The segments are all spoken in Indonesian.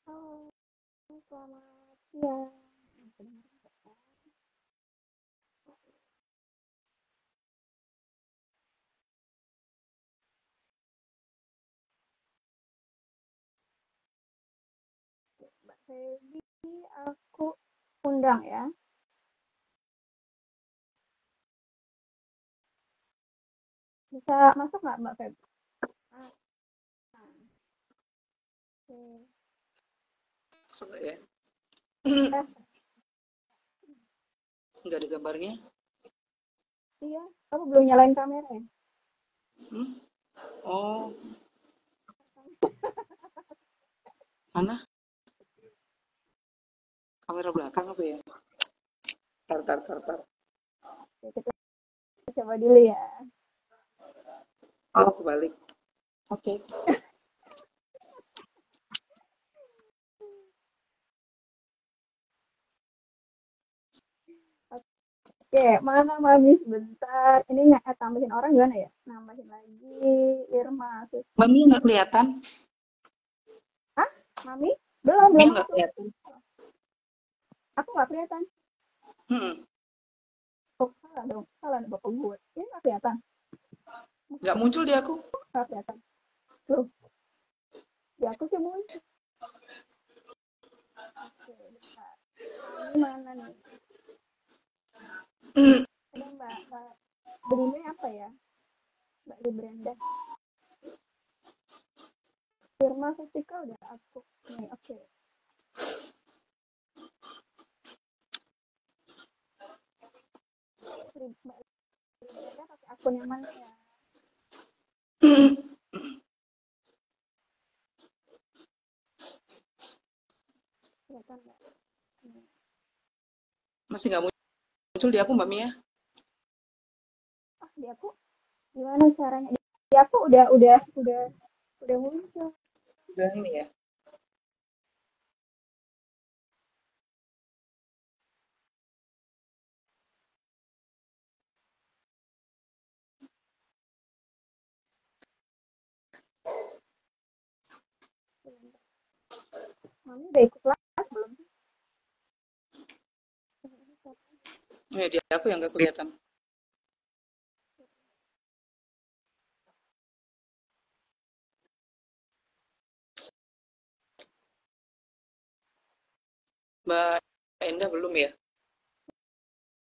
Halo, selamat siang. Mbak Feby, aku undang ya. Bisa masuk nggak Mbak Feby? Ah, oke. Suka ya? Eh, Nggak ada gambarnya? iya, kamu belum nyalain kamera ya? Hmm? Oh, mana? Kamera belakang apa ya? Tar. Oke, kita coba dulu ya. Oh, kebalik. Oke. Oke, mana Mami sebentar. Ini tambahin orang gimana ya? Nambahin lagi Irma. Mami nggak kelihatan? Hah? Mami? Belum Mami nggak masuk. kelihatan? Aku nggak kelihatan. Hmm. Oh, salah dong. Salah nih Bapak gue. Ini nggak kelihatan. Nggak muncul di aku. Nggak kelihatan. Loh, ya aku sih muncul. Oke, bentar. Mami mana nih? Ada Mbak Belinda apa ya? Mbak Libranda. Firma Fisika udah aku. Nih, oke. Mbak Libranda pakai akun yang mana ya? Kelihatan nggak? Masih nggak muncul di aku, Mbak Mia. Ah, di aku gimana caranya? Di aku udah muncul. Udah ini ya. Mami udah ikut kelas belum sih? Ya, di aku yang nggak kelihatan. Mbak Endah belum ya?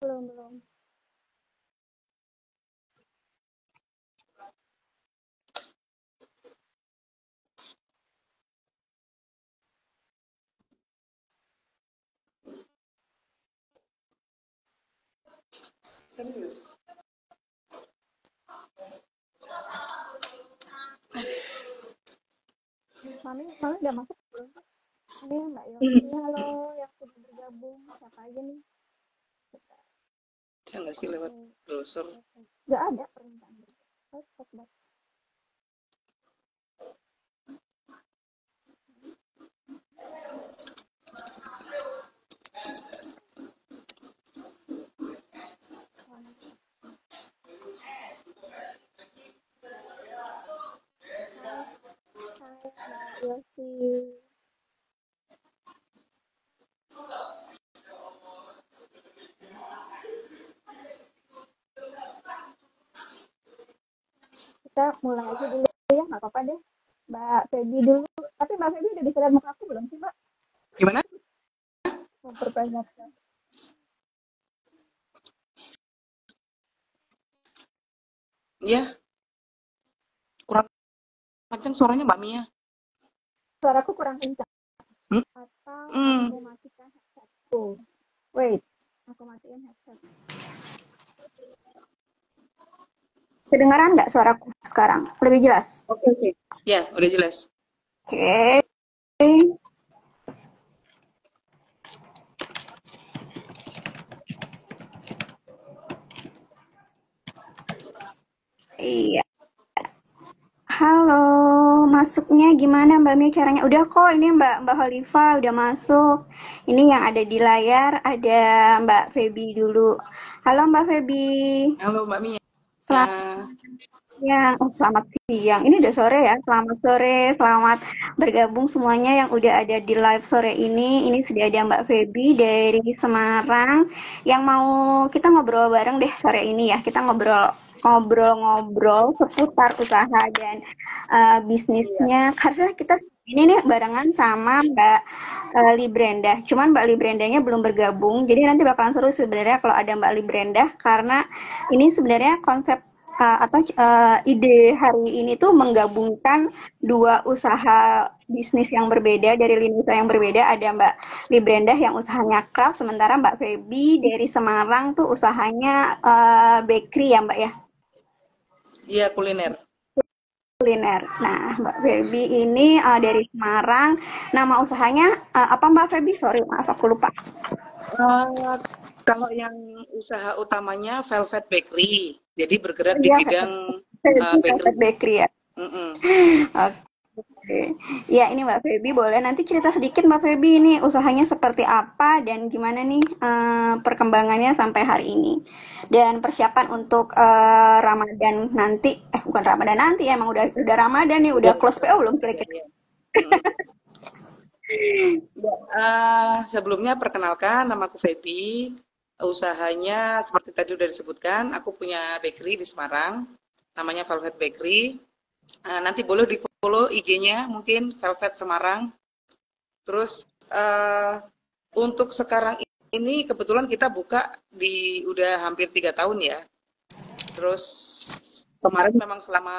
Belum. Serius? Mami udah masuk belum sih? Ini Mbak Yosi, halo yang sudah bergabung. Siapa aja nih? Bisa nggak sih lewat browser? Nggak ada permintaan. Stop. Hai Mbak Yosi. Kita mulai aja dulu ya, nggak apa-apa deh. Mbak Feby dulu. Tapi Mbak Feby udah bisa lihat muka aku belum sih Mbak? Gimana? Mempertanyakan. Iya, kurang kenceng suaranya Mbak Mia. Suaraku kurang kencang. Hmm? Atau Hmm. aku matikan headsetku. Wait, aku matiin headset. Kedengaran nggak suaraku sekarang? Lebih jelas? Oke. Ya, udah jelas. Oke. Iya. Halo, masuknya gimana Mbak Mia caranya? Udah kok, ini Mbak Holifa udah masuk. Ini yang ada di layar ada Mbak Feby dulu. Halo Mbak Feby. Halo Mbak Mia. Selamat siang. Oh, selamat siang. Ini udah sore ya. Selamat sore, selamat bergabung semuanya yang udah ada di live sore ini. Ini sudah ada Mbak Feby dari Semarang yang mau kita ngobrol bareng deh sore ini ya. Kita ngobrol-ngobrol seputar usaha dan Iya. bisnisnya. Harusnya kita ini nih barengan sama Mbak Librenda. Cuman Mbak Librendanya belum bergabung. Jadi nanti bakalan seru sebenarnya kalau ada Mbak Librenda karena ini sebenarnya konsep atau ide hari ini tuh menggabungkan dua usaha bisnis yang berbeda dari lini usaha yang berbeda. Ada Mbak Librenda yang usahanya craft, sementara Mbak Feby dari Semarang tuh usahanya bakery ya Mbak ya, Iya, kuliner. kuliner. Nah Mbak Feby ini dari Semarang. Nama usahanya apa Mbak Feby? Sorry maaf aku lupa. Eh, kalau yang usaha utamanya Velvet Bakery, jadi Oh bergerak di iya, bidang Feby bakery. Velvet Bakery ya. Mm-mm. Oke. Ya, ini Mbak Feby boleh nanti cerita sedikit Mbak Feby ini usahanya seperti apa dan gimana nih perkembangannya sampai hari ini. Dan persiapan untuk Ramadan nanti, bukan Ramadan nanti ya, emang udah Ramadan nih, udah Udah, close PO belum udah, kira-kira? ya. Mm-mm. Ya, sebelumnya perkenalkan, namaku Feby. Usahanya seperti tadi udah disebutkan, aku punya bakery di Semarang, namanya Velvet Bakery. Nanti boleh di follow IG-nya, mungkin Velvet Semarang. Terus untuk sekarang ini kebetulan kita buka di udah hampir 3 tahun ya. Terus kemarin memang selama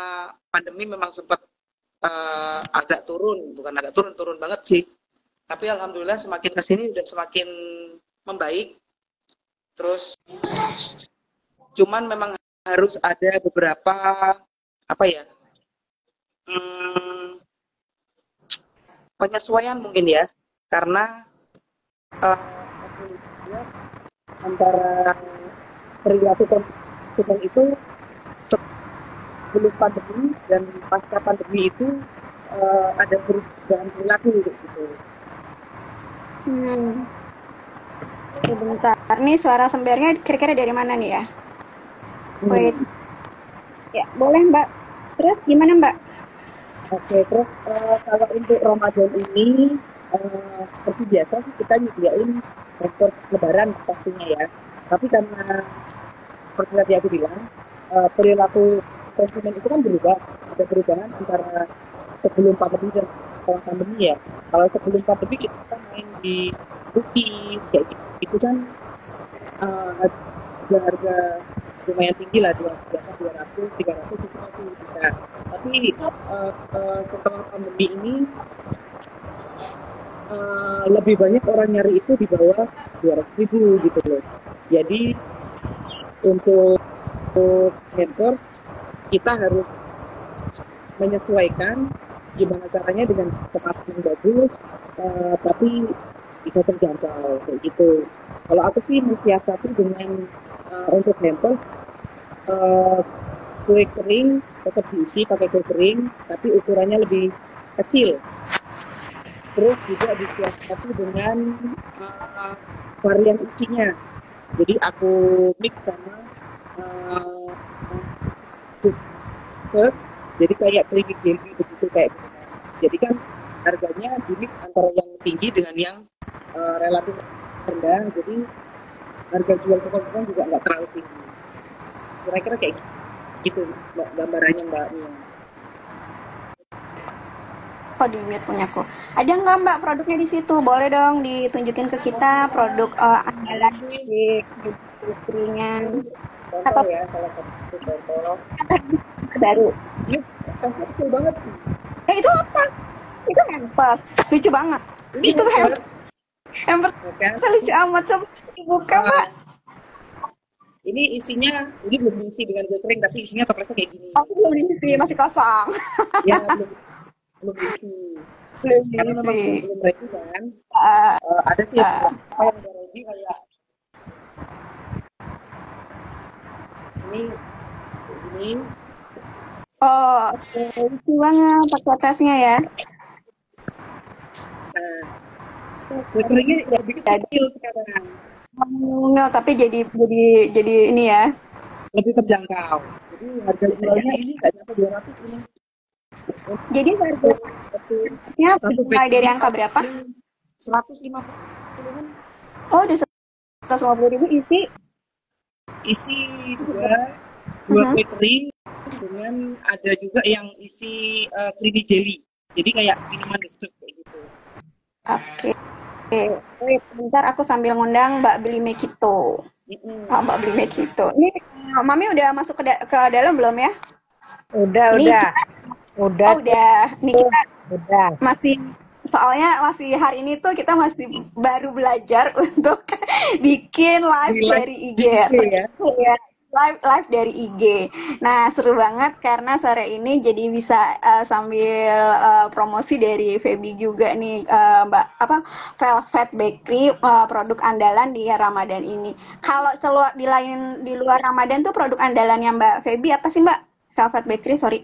pandemi memang sempat agak turun, bukan agak turun, turun banget sih. Tapi alhamdulillah semakin kesini udah semakin membaik. Terus cuman memang harus ada beberapa apa ya hmm, penyesuaian mungkin ya, karena aku lihat antara perilaku konsumen itu sebelum pandemi dan pasca pandemi itu ada perubahan perilaku gitu. Hmm, sebentar. Nih suara sembernya kira-kira dari mana nih ya? Wait, Hmm. ya boleh Mbak. Terus gimana Mbak? Oke, terus kalau untuk Ramadan ini seperti biasa sih kita nyediain hampers lebaran pastinya ya. Tapi karena seperti tadi aku bilang, perilaku konsumen itu kan berubah. Ada perubahan antara sebelum pandemi dan setelah pandemi ya. Kalau sebelum pandemi kita main di cookies kayak gitu kan harga lumayan tinggi lah, biasa 200 300 itu masih bisa. Tapi setelah pandemi ini lebih banyak orang nyari itu di bawah 200.000 gitu loh. Jadi untuk hampers kita harus menyesuaikan gimana caranya dengan kemasan yang bagus, tapi bisa terjangkau kayak gitu. Kalau aku sih mensiasati dengan untuk hampers uh, kue kering tetap diisi pakai kue kering, tapi ukurannya lebih kecil. Terus juga disiasati dengan uh, varian isinya. Jadi aku mix sama uh, dessert, jadi kayak creamy jelly begitu kayak gitu. Jadi kan harganya di mix antara yang tinggi dengan yang relatif rendah. Jadi harga jual ke konsumen juga nggak terlalu tinggi. Kira-kira kayak gitu gambarannya Mbak Mia. Oh di mute punyaku. Ada nggak Mbak produknya di situ? Boleh dong ditunjukin ke kita produk andalan di industrinya. Contoh Apa ya, salah satu contoh. baru? Ini tasnya kecil banget. Itu apa? Itu hampers. Lucu banget. Ini Itu hamper, hampers ya kan? lucu amat. Coba dibuka Mbak. Uh, ini isinya, ini belum diisi dengan kue kering, tapi isinya topletnya kayak gini. Aku belum diisi, masih kosong. Ya, belum belum diisi. Belum Karena memang diisi. belum ready kan. Uh, Ada sih uh, beberapa yang udah ready kayak ini. oh, oke. Lucu banget pakai tasnya ya. Nah, kue keringnya lebih Jadi kecil sekarang. tapi jadi ini ya. lebih terjangkau. Jadi harga jualnya ini nggak sampai 200 ini. Jadi harganya Satu mulai dari bakery angka berapa? 150-an Oh, di 150.000 isi dua Mhm. bakery dengan ada juga yang isi creamy jelly. Jadi kayak minuman dessert kayak gitu. Oke. Wait, sebentar aku sambil ngundang Mbak Beli Mekito. Oh, Mm-mm. Mbak Beli Mekito. Ini Mami udah masuk ke dalam belum ya? Udah, Ini udah. kita, Udah oh tuh, udah. Nih kita udah. masih, soalnya masih hari ini tuh kita masih baru belajar untuk bikin Di live live dari IG di ya. IG ya. Ya, live dari IG. Nah, seru banget karena sore ini jadi bisa sambil promosi dari Feby juga nih, Mbak apa Velvet Bakery, produk andalan di Ramadan ini. Kalau di luar Ramadan tuh produk andalannya Mbak Feby apa sih Mbak? Velvet Bakery, sorry.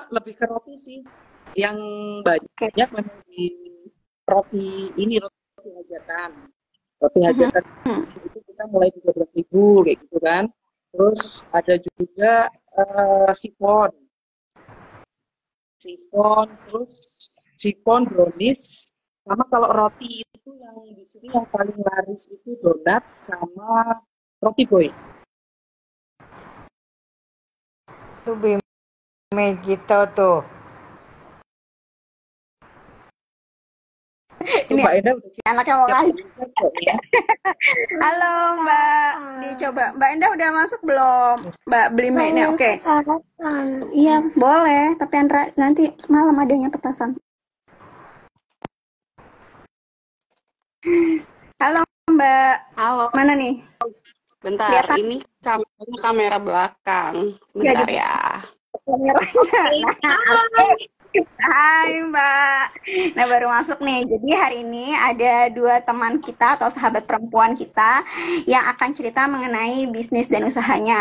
Lebih ke roti sih. Yang Oke. banyak memang di roti ini roti hajatan. Roti Mhm. hajatan itu kita mulai 13.000 kayak gitu kan. Terus ada juga sifon, terus sifon brownies. Sama kalau roti itu yang di sini yang paling laris itu donat sama roti boy. Tuh Bime gitu tuh. Tuh Ini Mbak Enda udah anaknya mau siap kasih. siap kok ya. Halo Mbak, dicoba. Mbak Enda udah masuk belum? Mbak beli mie oke. Iya boleh, tapi Andra nanti malam adanya petasan. Halo Mbak, Halo, mana nih? bentar. Kelihatan Ini kamera belakang. nggak Bentar di ya. kameranya? Oke. Nah, hai Mbak. Nah baru masuk nih. Jadi hari ini ada dua teman kita atau sahabat perempuan kita yang akan cerita mengenai bisnis dan usahanya.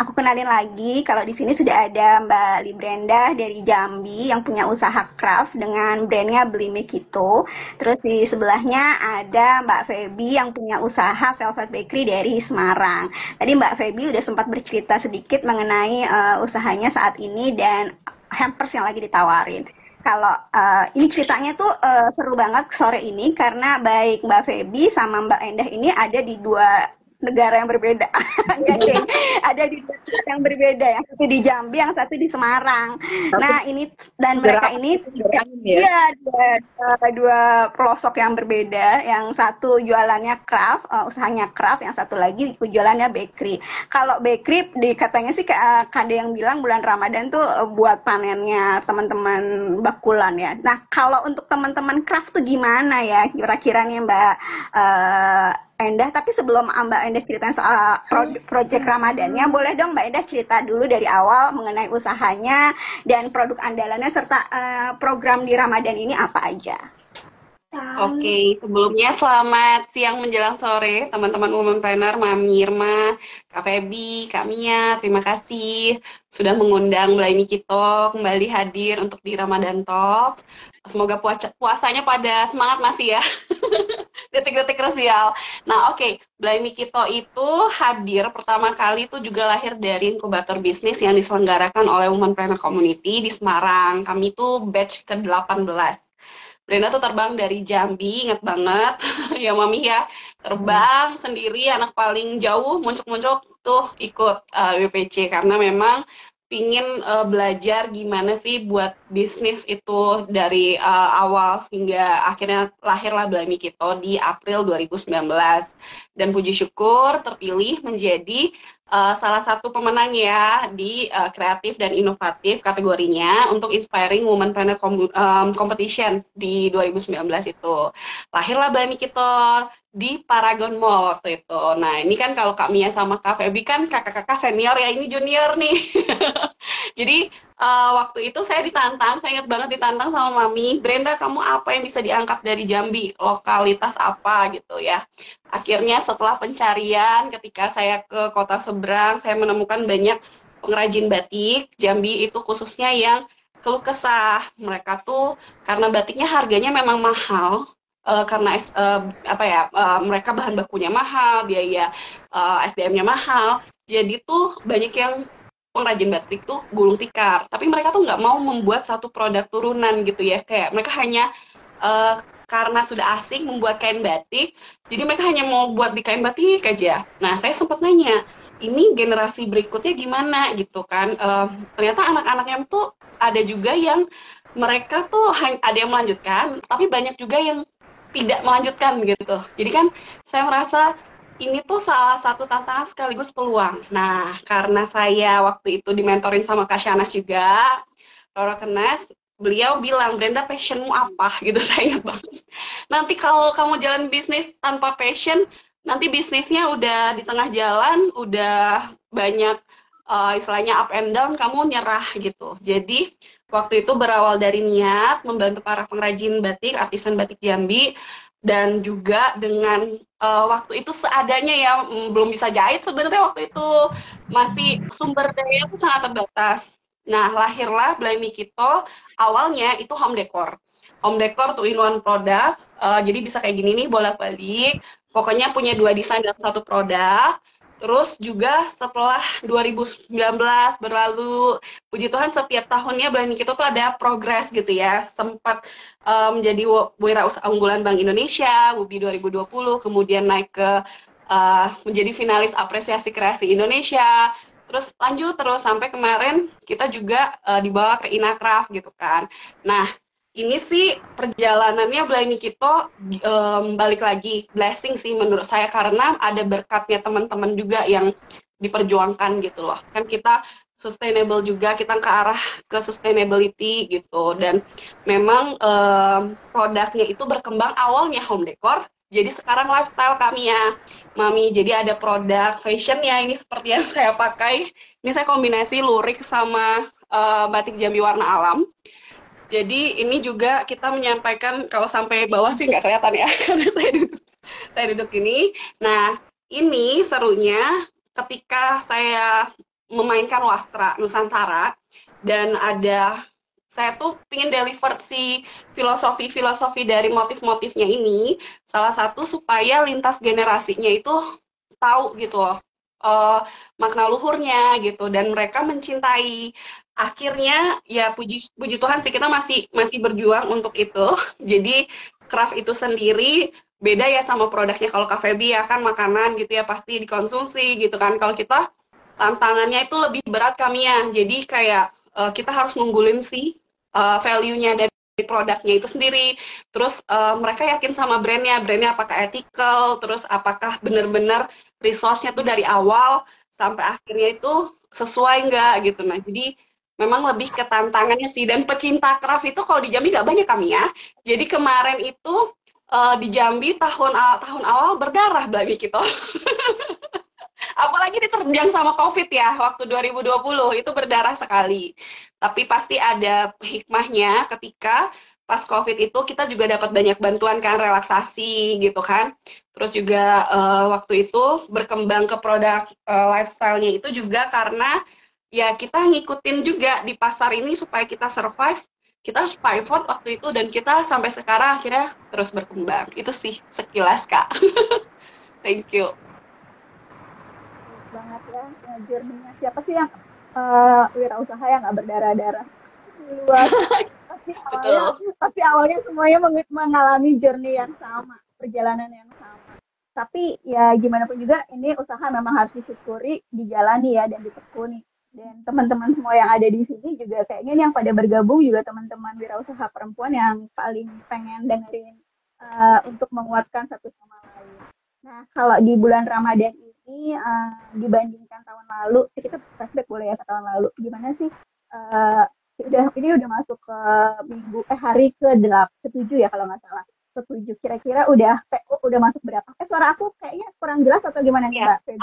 Aku kenalin lagi kalau di sini sudah ada Mbak Librenda dari Jambi yang punya usaha craft dengan brandnya Beli Mekito. Terus di sebelahnya ada Mbak Feby yang punya usaha Velvet Bakery dari Semarang. Tadi Mbak Feby udah sempat bercerita sedikit mengenai usahanya saat ini dan hampers yang lagi ditawarin. Kalau ini ceritanya tuh seru banget sore ini karena baik Mbak Feby sama Mbak Endah ini ada di dua negara yang berbeda. Enggak deh, ada di dua tempat yang berbeda. Yang satu di Jambi, yang satu di Semarang. Satu Nah ini dan negara mereka apa? ini Satu negara angin ya. iya dua pelosok yang berbeda. Yang satu jualannya craft, usahanya craft, yang satu lagi jualannya bakery. Kalau bakery katanya sih ada yang bilang bulan Ramadan tuh buat panennya teman-teman bakulan ya. Nah, kalau untuk teman-teman craft tuh gimana ya kira-kira nih Mbak Endah, tapi sebelum Mbak Endah ceritain soal project Ramadannya, boleh dong Mbak Endah cerita dulu dari awal mengenai usahanya dan produk andalannya serta program di Ramadan ini apa aja. Oke, sebelumnya selamat siang menjelang sore, teman-teman Womanpreneur, Mami Irma, Kak Feby, Kak Mia, terima kasih sudah mengundang Blay Mikito kembali hadir untuk di Ramadan Talk. Semoga puasanya pada semangat masih ya. Detik-detik krusial. Nah, oke, Blay Mikito itu hadir pertama kali itu juga lahir dari inkubator bisnis yang diselenggarakan oleh Womanpreneur Community di Semarang. Kami itu batch ke-18. Brenda tuh terbang dari Jambi, inget banget. Ya Mami ya, terbang sendiri, anak paling jauh, muncul-muncul tuh ikut WPC. Karena memang pingin belajar gimana sih buat bisnis itu dari awal hingga akhirnya lahirlah Blami Kito di April 2019. Dan puji syukur terpilih menjadi salah satu pemenang ya di kreatif dan inovatif kategorinya untuk Inspiring Womanpreneur Competition di 2019 itu. Lahirlah Blami Kito di Paragon Mall waktu itu. Nah, ini kan kalau Kak Mia sama Kak Feby kan kakak-kakak senior ya, ini junior nih. Jadi waktu itu saya ditantang, saya ingat banget ditantang sama Mami, Brenda kamu apa yang bisa diangkat dari Jambi, lokalitas apa gitu ya. Akhirnya setelah pencarian, ketika saya ke kota seberang, saya menemukan banyak pengrajin batik Jambi itu khususnya yang keluh kesah. Mereka tuh karena batiknya harganya memang mahal, karena apa ya mereka bahan bakunya mahal, biaya SDM-nya mahal. Jadi tuh banyak yang pengrajin batik tuh gulung tikar, tapi mereka tuh nggak mau membuat satu produk turunan gitu ya, kayak mereka hanya karena sudah asing membuat kain batik, jadi mereka hanya mau buat di kain batik aja. Nah, saya sempat nanya, ini generasi berikutnya gimana gitu kan? Ternyata anak-anaknya tuh ada juga yang mereka tuh ada yang melanjutkan, tapi banyak juga yang tidak melanjutkan gitu. Jadi kan saya merasa ini tuh salah satu tantangan sekaligus peluang. Nah, karena saya waktu itu dimentorin sama Kak Shanas juga, Roro Kenas, beliau bilang, Brenda passionmu apa? Gitu, saya ingat banget. Nanti kalau kamu jalan bisnis tanpa passion, nanti bisnisnya udah di tengah jalan, udah banyak istilahnya up and down, kamu nyerah gitu. Jadi, waktu itu berawal dari niat membantu para pengrajin batik, artisan batik Jambi, dan juga dengan waktu itu seadanya ya, belum bisa jahit sebenarnya waktu itu, masih sumber daya itu sangat terbatas. Nah, lahirlah Blay Mikito, awalnya itu home decor. Home decor tuh in one product, jadi bisa kayak gini nih bolak-balik, pokoknya punya 2 desain dalam satu produk. Terus juga setelah 2019 berlalu, puji Tuhan setiap tahunnya Blay Mikito tuh ada progres gitu ya, sempat menjadi wirausaha unggulan Bank Indonesia, WUBI 2020, kemudian naik ke menjadi finalis apresiasi kreasi Indonesia, terus lanjut terus sampai kemarin kita juga dibawa ke Inakraf gitu kan. Nah, ini sih perjalanannya Blay Mikito balik lagi blessing sih menurut saya, karena ada berkatnya teman-teman juga yang diperjuangkan gitu loh. Kan kita sustainable juga, kita ke arah ke sustainability gitu, dan memang produknya itu berkembang awalnya home decor, jadi sekarang lifestyle kami ya Mami. Jadi ada produk fashion ya, ini seperti yang saya pakai, ini saya kombinasi lurik sama batik Jambi warna alam. Jadi ini juga kita menyampaikan, kalau sampai bawah sih nggak kelihatan ya karena saya duduk ini. Nah, ini serunya ketika saya memainkan Wastra Nusantara, dan ada saya tuh pengen deliver si filosofi dari motif-motifnya ini, salah satu supaya lintas generasinya itu tahu gitu loh, makna luhurnya gitu, dan mereka mencintai. Akhirnya ya puji Tuhan sih, kita masih berjuang untuk itu. Jadi craft itu sendiri beda ya sama produknya. Kalau Kak Feby ya kan makanan gitu ya, pasti dikonsumsi gitu kan. Kalau kita tantangannya itu lebih berat kami ya. Jadi kayak kita harus ngunggulin sih value-nya dari produknya itu sendiri. Terus mereka yakin sama brandnya apakah ethical, terus apakah benar-benar resource-nya tuh dari awal sampai akhirnya itu sesuai nggak gitu. Nah, jadi memang lebih ke tantangannya sih. Dan pecinta craft itu kalau di Jambi nggak banyak kami ya. Jadi kemarin itu di Jambi tahun awal berdarah Blay gitu. Apalagi diterjang sama COVID ya, waktu 2020 itu berdarah sekali. Tapi pasti ada hikmahnya ketika pas COVID itu kita juga dapat banyak bantuan kan, relaksasi gitu kan. Terus juga waktu itu berkembang ke produk lifestyle-nya itu juga karena ya kita ngikutin juga di pasar ini supaya kita survive. Kita harus pivot waktu itu, dan kita sampai sekarang akhirnya terus berkembang. Itu sih sekilas, Kak. Thank you. Banget ya, journey-nya. Siapa sih yang wirausaha yang nggak berdarah-darah? Luar. Pasti awalnya semuanya mengalami journey yang sama, perjalanan yang sama. Tapi ya gimana pun juga, ini usaha memang harus disyukuri, dijalani ya, dan ditekuni. Dan teman-teman semua yang ada di sini juga kayaknya yang pada bergabung juga teman-teman wirausaha perempuan yang paling pengen dengerin untuk menguatkan satu sama lain. Nah, kalau di bulan Ramadan ini dibandingkan tahun lalu, kita flashback boleh ya ke tahun lalu. Gimana sih? Ini udah masuk ke hari ke-7 ya kalau nggak salah. Ke-7. Kira-kira udah PO udah masuk berapa? Suara aku kayaknya kurang jelas atau gimana nih, Mbak?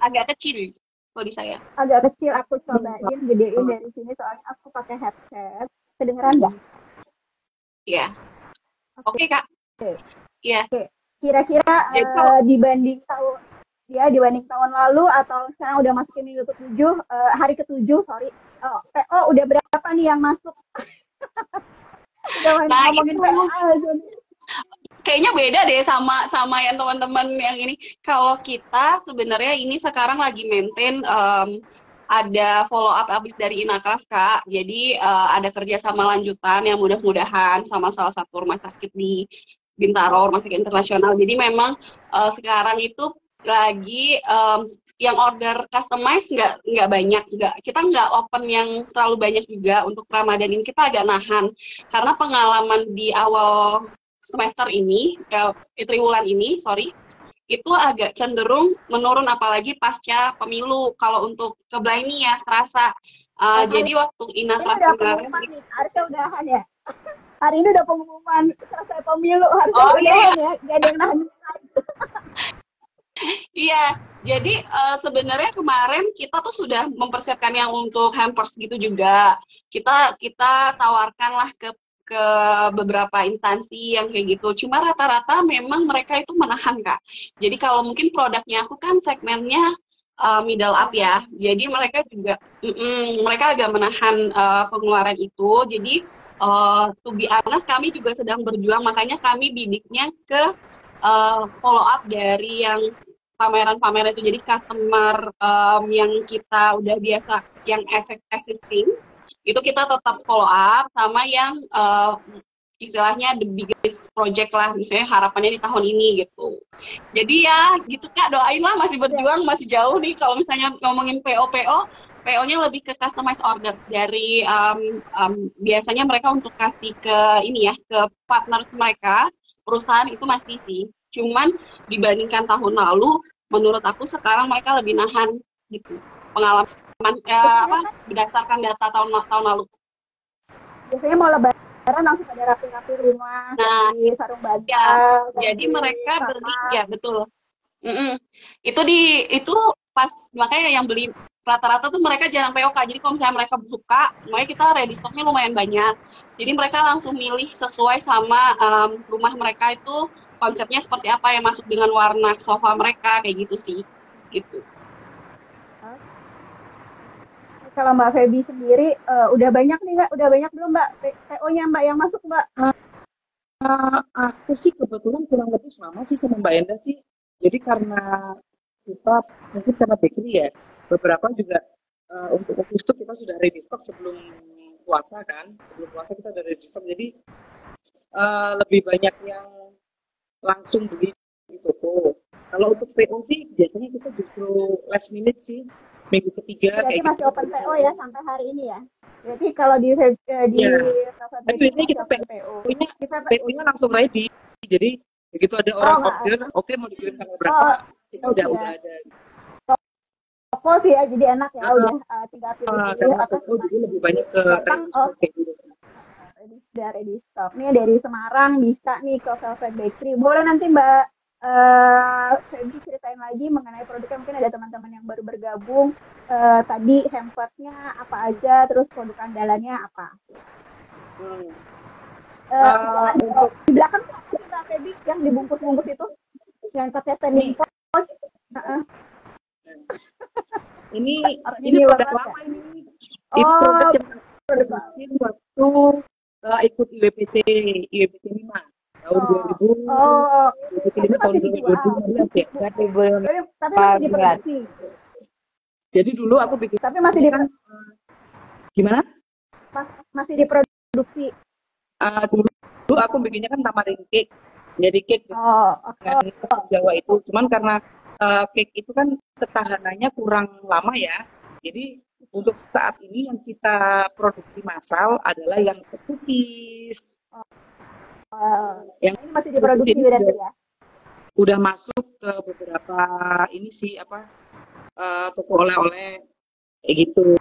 Agak kecil kalau di saya. Agak kecil, aku cobain gedein dari sini soalnya aku pakai headset. Kedengeran nggak? Iya. Oke, Kak. Iya. Oke. Kira-kira dibanding tahun lalu atau sekarang udah masuk ke minggu ke-7, hari ke-7, sorry. PO udah berapa nih yang masuk? Udah ngomongin PO aja nih. kayaknya beda deh sama sama yang teman-teman yang ini. Kalau kita sebenarnya ini sekarang lagi maintain ada follow up habis dari Inakraf, Kak. Jadi ada kerjasama lanjutan yang mudah-mudahan sama salah satu rumah sakit di Bintaro, rumah sakit internasional. Jadi memang sekarang itu lagi yang order customize nggak banyak, kita nggak open yang terlalu banyak juga untuk Ramadan ini, kita agak nahan karena pengalaman di awal semester ini, triwulan ini, sorry, itu agak cenderung menurun apalagi pasca pemilu. Kalau untuk Keblai ini ya terasa. Jadi waktu Inasraf kemarin, harusnya udahan ya. Hari ini udah pengumuman selesai pemilu, harusnya iya. udahan ya, gak ada yang nahan. Iya, jadi sebenarnya kemarin kita tuh sudah mempersiapkan yang untuk hampers gitu juga. Kita tawarkan lah ke beberapa instansi yang kayak gitu. Cuma rata-rata memang mereka itu menahan, Kak. Jadi kalau mungkin produknya aku kan segmennya middle up ya. Jadi mereka juga mereka agak menahan pengeluaran itu. Jadi to be honest, kami juga sedang berjuang, makanya kami bidiknya ke follow up dari yang pameran-pameran itu. Jadi customer yang kita udah biasa, yang existing, itu kita tetap follow up, sama yang istilahnya the biggest project lah, misalnya harapannya di tahun ini gitu. Jadi ya gitu Kak, doain lah, masih berjuang, masih jauh nih. Kalau misalnya ngomongin PO-nya lebih ke customize order dari biasanya mereka untuk kasih ke ini ya, ke partners mereka, perusahaan itu masih sih. Cuman dibandingkan tahun lalu, menurut aku sekarang mereka lebih nahan gitu. Pengalaman berdasarkan data tahun lalu. Biasanya mau lebaran langsung pada rapi-rapi rumah, di sarung baja. Ya, jadi mereka beli, ya betul. Itu pas, makanya yang beli rata-rata tuh mereka jarang POK. Jadi kalau misalnya mereka buka, makanya kita ready stocknya lumayan banyak. Jadi mereka langsung milih sesuai sama rumah mereka itu konsepnya seperti apa, yang masuk dengan warna sofa mereka, kayak gitu sih. Gitu. Kalau Mbak Feby sendiri, udah banyak nih Mbak? Udah banyak belum Mbak PO-nya Mbak yang masuk Mbak? Aku sih kebetulan kurang lebih sama sih sama Mbak Enda sih. Jadi karena kita mungkin karena bakery ya, beberapa juga untuk waktu itu kita sudah ready stock sebelum puasa kan. Sebelum puasa kita udah ready stock, jadi lebih banyak yang langsung beli di toko. Kalau untuk PO sih biasanya kita justru last minute sih, minggu ketiga. Berarti masih gitu. Open PO ya sampai hari ini ya? Berarti kalau di biasanya kita PO-nya langsung ready. Jadi begitu ada orang order, oke mau dikirim tanggal berapa, kita udah ada. Toko sih ya, jadi enak ya, udah tinggal pilih atas. Jadi lebih banyak ke kayak gitu. Ready stock. Nih dari Semarang bisa nih ke Velvet Bakery. Boleh nanti Mbak Feby ceritain lagi mengenai produknya, mungkin ada teman-teman yang baru bergabung. Tadi hampersnya apa aja, terus produk andalannya apa? Di belakang Mbak Feby yang dibungkus-bungkus itu, yang pakai standing pot. Ini produk lama ini. Itu waktu ikut IWPC 5 tahun 2000. IWPC 5 tahun 2015 ya. Tapi masih diproduksi. Jadi dulu aku bikin. Tapi masih gimana? Masih diproduksi. Dulu aku bikinnya kan tamarin cake. Jadi cake Jawa itu. Cuman karena cake itu kan ketahanannya kurang lama ya. Jadi untuk saat ini yang kita produksi massal adalah yang cookies. Yang ini masih diproduksi berarti ya? Udah masuk ke beberapa ini sih toko oleh-oleh kayak gitu.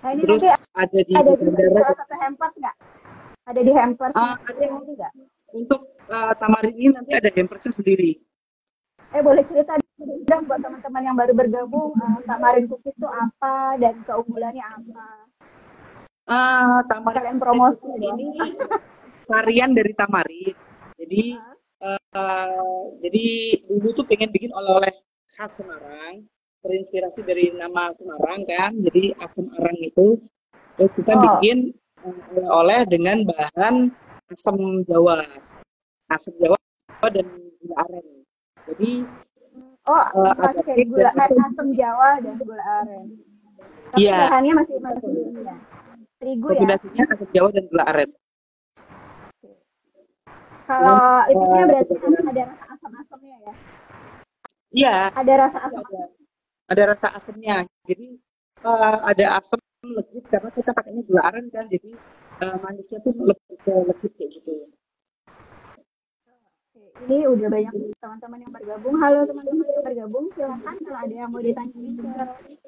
Nah, ini terus nanti ada di salah satu hampers nggak? Ada di hampers nggak? Untuk tamarin ini nanti ada hampersnya sendiri. Boleh cerita dong buat teman-teman yang baru bergabung, tamarin cookies itu apa dan keunggulannya apa? Tamarin kalian promosi ini varian dari tamarin. Jadi dulu tuh pengen bikin oleh-oleh khas Semarang, terinspirasi dari nama Semarang kan. Jadi asam arang itu, terus kita bikin oleh-oleh dengan bahan asam Jawa. asam Jawa dan gula aren. Jadi Oh, agak pakai thick gula dan asam Jawa dan gula aren. Tapi iya, bahannya masih ini ya, terigu ya. kombinasinya asam Jawa dan gula aren. Kalau itunya berarti Kebetulan, ada rasa asam-asamnya ya. iya, Ada rasa asam. ada rasa asamnya. Jadi ada asam legit karena kita pakainya gula aren kan, jadi manisnya tuh lebih ke legit kayak gitu. Ini udah banyak teman-teman yang bergabung. Halo teman-teman yang bergabung, silakan kalau ada yang mau ditanyain ke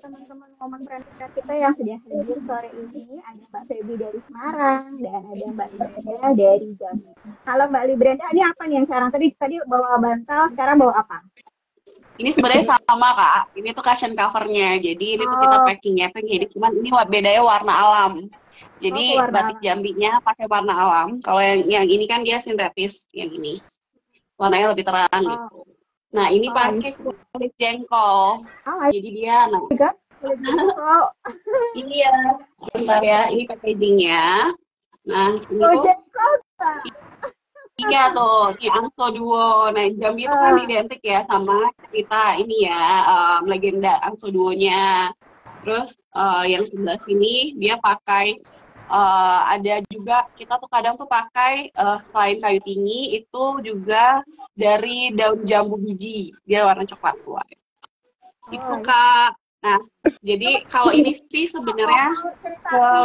teman-teman momen Friendster kita yang sudah hadir sore ini. Ada Mbak Feby dari Semarang dan ada Mbak Librenda dari Jambi. Halo Mbak Librenda, ini apa nih yang sekarang? Tadi bawa bantal, sekarang bawa apa? Ini sebenarnya sama Kak. Ini tuh cushion covernya. Jadi ini tuh kita packingnya jadi cuman ini bedanya warna alam. Jadi batik Jambinya pakai warna alam. Kalau yang ini kan dia sintetis yang ini. Warnanya lebih terang gitu. Nah, ini pakai kulit jengkol. Jadi dia kulit jengkol. Iya. Bentar ya, ini packagingnya. Nah, ini tuh jengkol. Iya tuh, ini Angso Duo. Nah, Jambi itu kan identik ya sama cerita ini ya, legenda Angso Duonya. Terus yang sebelah sini dia pakai ada juga kita tuh kadang tuh pakai selain kayu tinggi itu juga dari daun jambu biji, dia warna coklat tua. Itu Kak. Nah, jadi kalau ini sih sebenarnya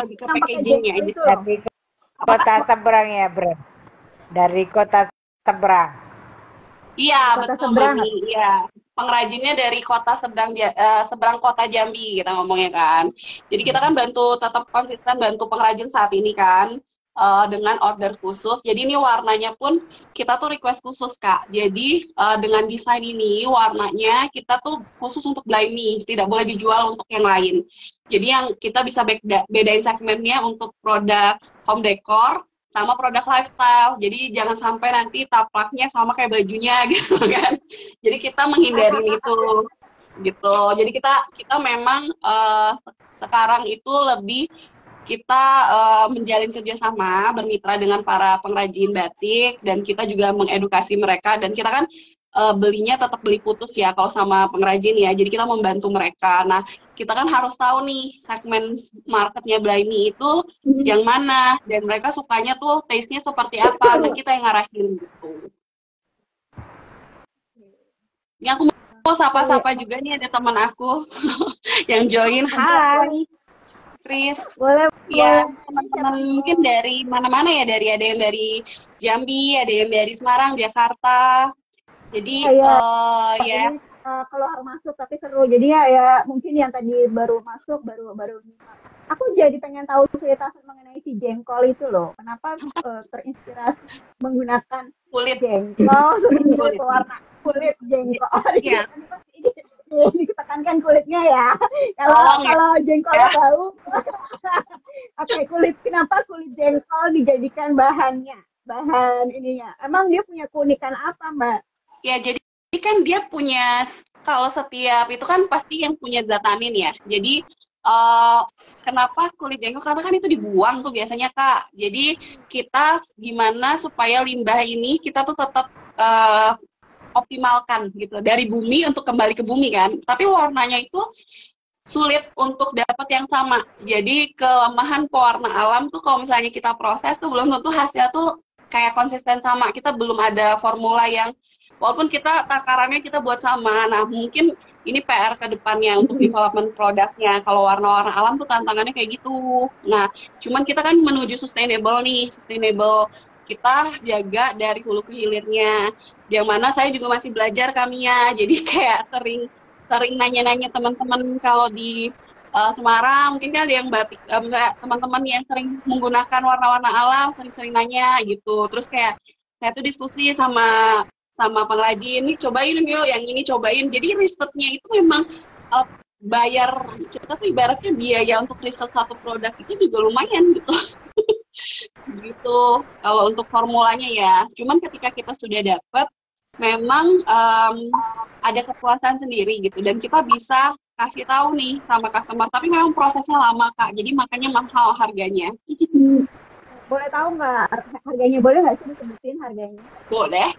lebih ke packagingnya aja. Dari kota seberang ya, Bre? Dari kota seberang. Iya, betul Mami. Iya. Pengrajinnya dari kota seberang kota Jambi kita ngomongnya kan. Jadi kita kan tetap konsisten bantu pengrajin saat ini kan dengan order khusus. Jadi ini warnanya pun kita tuh request khusus Kak. Jadi dengan desain ini warnanya kita tuh khusus untuk Blimey, tidak boleh dijual untuk yang lain. Jadi yang kita bisa bedain segmennya untuk produk home decor sama produk lifestyle. Jadi jangan sampai nanti taplaknya sama kayak bajunya gitu kan. Jadi kita menghindari itu gitu. Jadi kita memang sekarang itu lebih kita menjalin kerjasama bermitra dengan para pengrajin batik dan kita juga mengedukasi mereka dan kita kan belinya tetap beli putus ya kalau sama pengrajin ya. Jadi kita membantu mereka. Nah, kita kan harus tahu nih segmen marketnya Blimey itu yang mana dan mereka sukanya tuh taste-nya seperti apa. Nah, kita yang ngarahin gitu. Ini aku mau sapa-sapa juga nih ada teman aku yang join. Hai. Chris. Boleh. Ya, teman-teman mungkin dari mana-mana ya, ada yang dari Jambi, ada yang dari Semarang, Jakarta. Jadi ya keluar masuk tapi seru. Jadi ya mungkin yang tadi baru masuk baru aku jadi pengen tahu cerita mengenai si jengkol itu loh. Kenapa terinspirasi menggunakan kulit jengkol warna kulit jengkol. Iya. Ini ditekankan kulitnya ya. Kalau jengkolnya bau. Oke, kenapa kulit jengkol dijadikan bahan ininya? Emang dia punya keunikan apa, Mbak? Ya, jadi kan dia punya, kalau setiap itu kan pasti yang punya zat tanin ya. Jadi kenapa kulit jengkol? Karena kan itu dibuang tuh biasanya Kak. Jadi kita gimana supaya limbah ini kita tuh tetap optimalkan gitu dari bumi untuk kembali ke bumi kan. Tapi warnanya itu sulit untuk dapat yang sama. Jadi kelemahan pewarna alam tuh kalau misalnya kita proses tuh belum tentu hasilnya tuh kayak konsisten sama. Kita belum ada formula yang walaupun kita takarannya kita buat sama. Nah, mungkin ini PR ke depannya untuk development produknya. Kalau warna-warna alam tuh tantangannya kayak gitu. Nah, cuman kita kan menuju sustainable nih. Sustainable kita jaga dari hulu ke hilirnya. Yang mana saya juga masih belajar Kamiya. Jadi kayak sering nanya-nanya teman-teman kalau di Semarang, mungkin kan ada yang batik, misalnya teman-teman yang sering menggunakan warna-warna alam, sering-sering nanya gitu. Terus kayak saya tuh diskusi sama pengrajin, nih cobain yuk, yang ini cobain. Jadi risetnya itu memang bayar, kita tuh ibaratnya biaya untuk riset satu produk itu juga lumayan gitu. Gitu, kalau untuk formulanya ya. Cuman ketika kita sudah dapat, memang ada kepuasan sendiri gitu. Dan kita bisa kasih tahu nih sama customer. Tapi memang prosesnya lama Kak, jadi makanya mahal harganya. boleh tahu nggak harganya? Boleh nggak sih disebutin harganya? Boleh.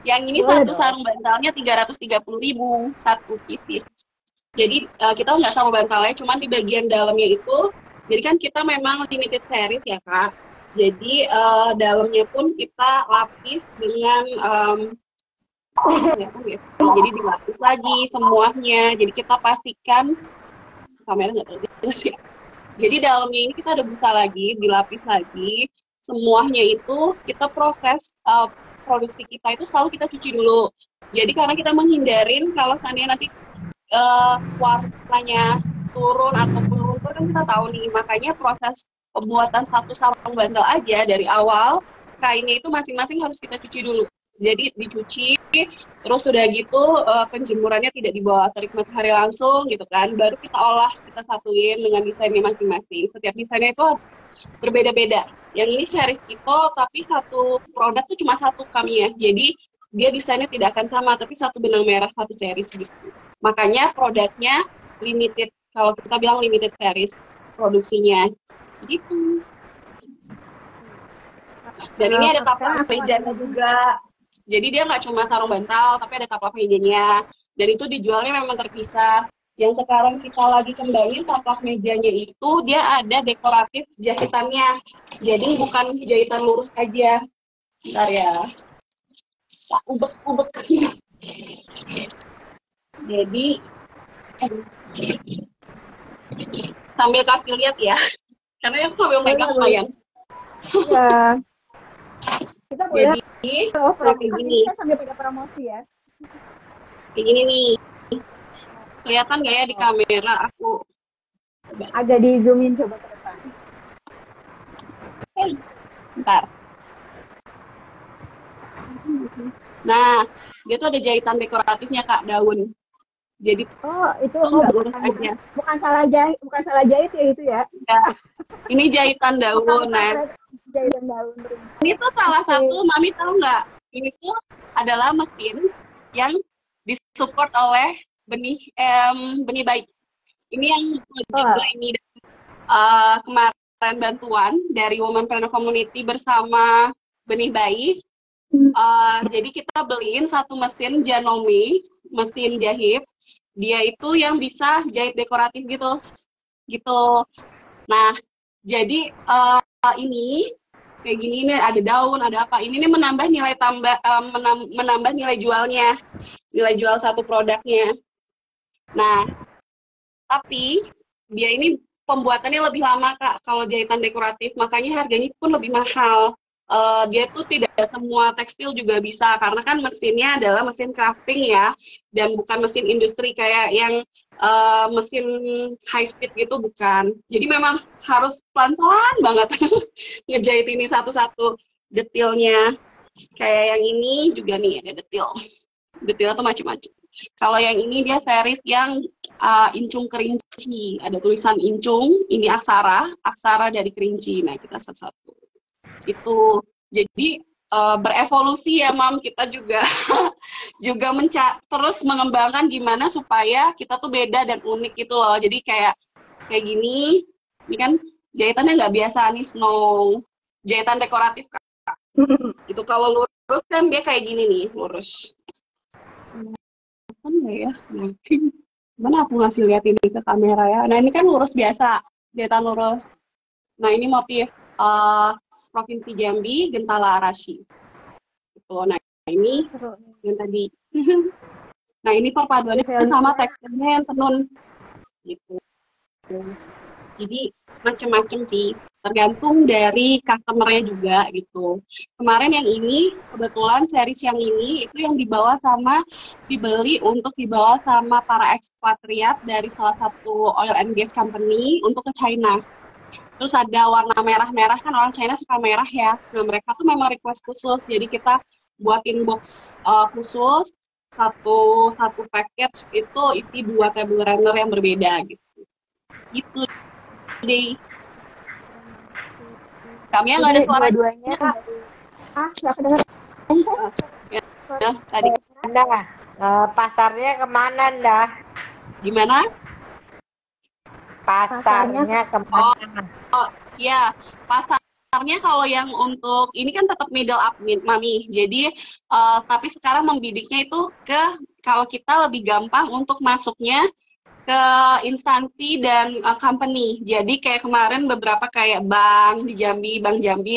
Yang ini Boleh satu dong. sarung bantalnya 330.000 satu pieces. Jadi kita nggak sama bantalnya, cuman di bagian dalamnya itu, jadi kan kita memang limited series ya Kak. Jadi dalamnya pun kita lapis dengan jadi dilapis lagi semuanya. Jadi kita pastikan kamera nggak terlalu jelas ya. Jadi dalamnya ini kita ada busa lagi, dilapis lagi. Semuanya itu kita proses produksi kita itu selalu kita cuci dulu. Jadi karena kita menghindarin kalau seandainya nanti warnanya turun ataupun luntur kan kita tahu nih. Makanya proses pembuatan satu sarung bantal aja dari awal kainnya itu masing-masing harus kita cuci dulu. Jadi dicuci, terus udah gitu penjemurannya tidak di bawah terik matahari langsung gitu kan. Baru kita olah, kita satuin dengan desainnya masing-masing. Setiap desainnya itu berbeda-beda. Yang ini series Kito, tapi satu produk tuh cuma satu kami ya. Jadi dia desainnya tidak akan sama, tapi satu benang merah, satu series gitu. Makanya produknya limited, kalau kita bilang limited series produksinya. Gitu. Dan ini ada taplak mejanya juga. Jadi dia nggak cuma sarung bantal, tapi ada taplak mejanya. Dan itu dijualnya memang terpisah. Yang sekarang kita lagi kembangin taplak mejanya itu dia ada dekoratif jahitannya. Jadi bukan jahitan lurus aja. Bentar ya. Ubek-ubek. Jadi sambil kasih lihat ya. Karena yang sambil megang lumayan. Ya. Kita boleh Jadi kayak gini. Kita sambil pegang promosi ya. Kayak gini nih. Kelihatan nggak ya di kamera aku? Agak di zoomin coba ke depan. Bentar. Nah, dia tuh ada jahitan dekoratifnya Kak, daun. Jadi itu nggak lurus aja. Bukan salah jahit ya itu ya. Ya. Ini jahitan daun, nah. Jahitan daun. Ini tuh salah satu, Mami tahu nggak? Ini tuh adalah mesin yang disupport oleh benih baik. Ini yang ini kemarin bantuan dari Womenpreneur Community bersama benih baik. Jadi kita beliin satu mesin Janome, mesin jahit. Dia itu yang bisa jahit dekoratif gitu. Nah, jadi ini kayak gini nih, ada daun, ada apa. Ini nih menambah nilai menambah nilai jualnya, nilai jual satu produknya. Nah, tapi dia ini pembuatannya lebih lama Kak kalau jahitan dekoratif, makanya harganya pun lebih mahal. Dia tuh tidak semua tekstil juga bisa karena kan mesinnya adalah mesin crafting ya, dan bukan mesin industri kayak yang mesin high speed gitu, bukan. Jadi memang harus pelan-pelan banget ngejahit ini satu-satu detailnya. Kayak yang ini juga nih ada detailnya tuh macam-macam. Kalau yang ini dia series yang incung kerinci, ada tulisan incung, ini aksara dari kerinci. Nah kita satu-satu itu. Jadi berevolusi ya Mam, kita juga juga terus mengembangkan gimana supaya kita tuh beda dan unik gitu loh. Jadi kayak gini, ini kan jahitannya nggak biasa nih, snow jahitan dekoratif Kak. Itu kalau lurus kan dia kayak gini nih, lurus. Kan nggak ya? Gimana aku ngasih lihat ini ke kamera ya? Nah ini kan lurus biasa, jahitan lurus. Nah ini motif Provinsi Jambi, Gentala Arashi. Gitu. Nah ini yang tadi. Nah ini perpaduannya sama teksturnya yang tenun. Gitu. Jadi macam-macam sih, tergantung dari customer-nya juga gitu. Kemarin yang ini kebetulan series yang ini itu yang dibeli untuk dibawa sama para ekspatriat dari salah satu oil and gas company untuk ke China. Terus ada warna merah-merah, kan orang China suka merah ya. Nah mereka tuh memang request khusus, jadi kita buatin box khusus, satu package itu isi 2 table runner yang berbeda gitu. Gitu deh. Kami nggak ada suara dua-duanya. Nggak kedengeran. Ya, tadi. Anda, pasarnya kemana dah? Gimana? Pasarnya kemana? Oh, ya, pasar Sebenarnya kalau yang untuk ini kan tetap middle up Mami. Jadi tapi sekarang membidiknya itu ke kalau kita lebih gampang untuk masuknya ke instansi dan company. Jadi kayak kemarin beberapa kayak Bank Jambi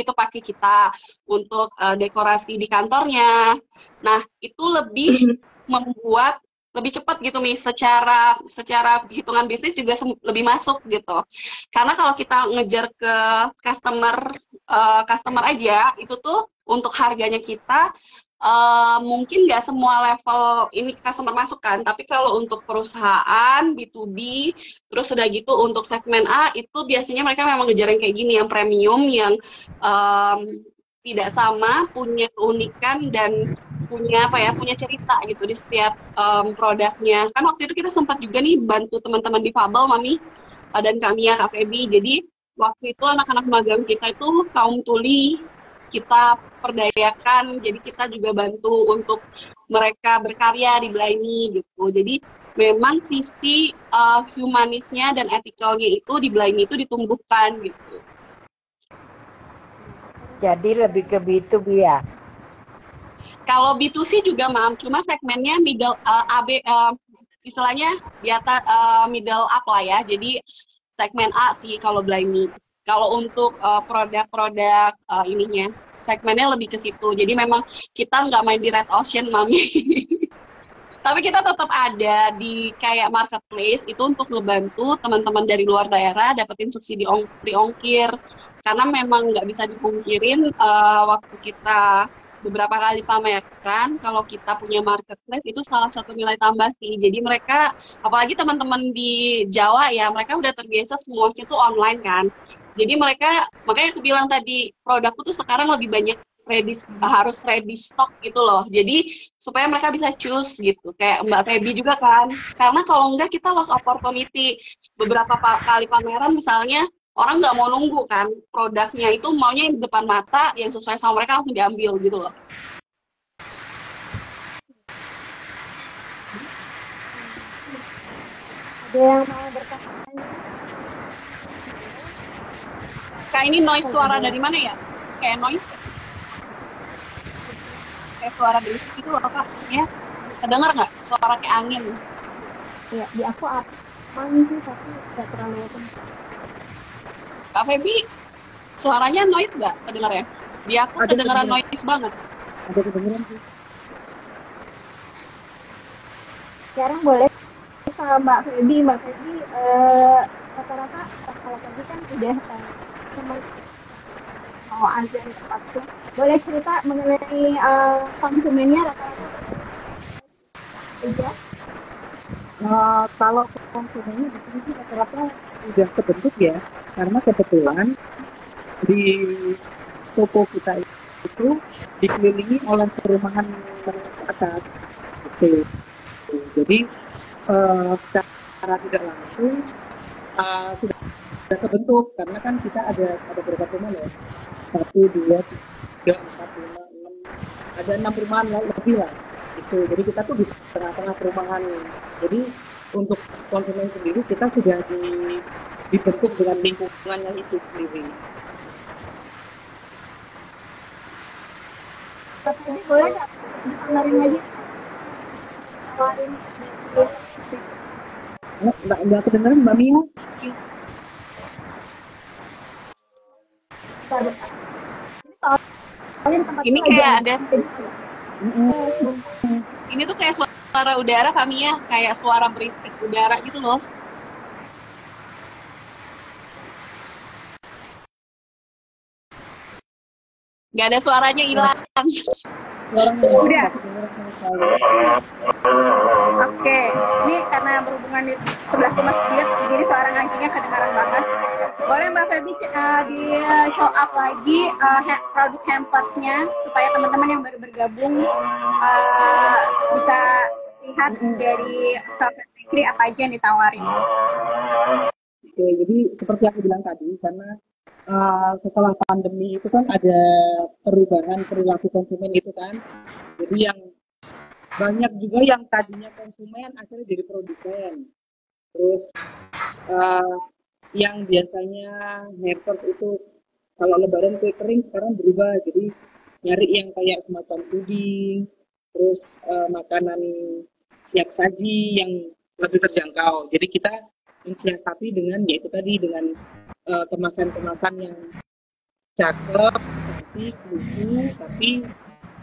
itu pakai kita untuk dekorasi di kantornya. Nah, itu lebih membuat lebih cepat gitu nih secara hitungan bisnis juga lebih masuk gitu. Karena kalau kita ngejar ke customer aja itu tuh untuk harganya kita mungkin nggak semua level ini customer masuk kan, tapi kalau untuk perusahaan B2B, terus udah gitu untuk segmen A itu biasanya mereka memang ngejar yang kayak gini, yang premium, yang tidak sama, punya keunikan dan punya apa ya, punya cerita gitu di setiap produknya. Kan waktu itu kita sempat juga nih bantu teman-teman difabel, Mami, dan kami ya Kak Feby. Jadi waktu itu anak-anak magang kita itu kaum tuli kita perdayakan, jadi kita juga bantu untuk mereka berkarya di Belaini gitu. Jadi memang sisi humanisnya dan etikalnya itu di Belaini itu ditumbuhkan gitu. Jadi lebih ke B2B ya? Kalau B2C juga Mam, cuma segmennya middle istilahnya di atas middle up lah ya. Jadi segmen A sih kalau Belaini. Kalau untuk produk-produk ininya, segmennya lebih ke situ. Jadi memang kita nggak main di red ocean, Mami. Tapi kita tetap ada di kayak marketplace itu untuk ngebantu teman-teman dari luar daerah dapetin subsidi ongkir. Karena memang nggak bisa dipungkirin waktu kita beberapa kali pameran, kalau kita punya marketplace itu salah satu nilai tambah sih. Jadi mereka, apalagi teman-teman di Jawa ya, mereka udah terbiasa semuanya tuh online kan. Jadi mereka, makanya aku bilang tadi, produkku tuh sekarang lebih banyak harus ready stock gitu loh. Jadi supaya mereka bisa choose gitu. Kayak Mbak Feby juga kan. Karena kalau enggak kita lost opportunity. Beberapa kali pameran misalnya, orang nggak mau nunggu kan, produknya itu maunya yang di depan mata, yang sesuai sama mereka langsung diambil gitu loh. Ada yang mau bertanya? Kak, ini noise suara dari mana ya? Kayak noise? Kayak suara dari situ loh Kak. Ya, kedengar nggak suara kayak angin? Iya, di aku aman sih, tapi nggak terlalu kencang. Kak Feby, suaranya noise nggak kedengar ya? Di aku kedengaran noise banget. Ada kedengeran sih. Sekarang boleh sama Mbak Feby. Mbak Feby rata-rata kalau Feby kan udah mau antar tempat itu. Boleh cerita mengenai konsumennya rata-rata aja? Kalau konsumennya di sini rata-rata udah kebentuk ya, karena kebetulan di toko kita itu dikelilingi oleh perumahan atas gitu. Jadi secara tidak langsung sudah terbentuk, karena kan kita ada berapa rumah ya, 1, 2, 3, 4, 5, 6, ada 6 rumahan lebih lah gitu. Jadi kita tuh di tengah-tengah perumahan. Jadi untuk konsumen sendiri kita sudah dibentuk dengan lingkungannya itu sendiri. Tapi boleh nggak dengerin aja? Tawarin Nggak kedengeran Mbak Mia? Ini kayak ada ini tuh kayak suara udara kami ya, kayak suara berisik udara gitu loh. Nggak ada suaranya, hilang. Udah. Oke, ini karena berhubungan di sebelahku masjid, jadi suara ngajinya kedengaran banget. Boleh Mbak Feby di show up lagi produk hampersnya supaya teman-teman yang baru bergabung bisa lihat dari Velvet Bakery apa aja yang ditawarin. Oke, jadi seperti aku bilang tadi, karena setelah pandemi itu kan ada perubahan perilaku konsumen gitu kan. Jadi yang banyak juga yang tadinya konsumen akhirnya jadi produsen. Terus yang biasanya hampers itu Kalau lebaran kue kering sekarang berubah, jadi nyari yang kayak semacam puding, terus makanan siap saji yang lebih terjangkau. Jadi kita mensiasati dengan yaitu tadi dengan kemasan-kemasan yang cakep, cantik, lucu, tapi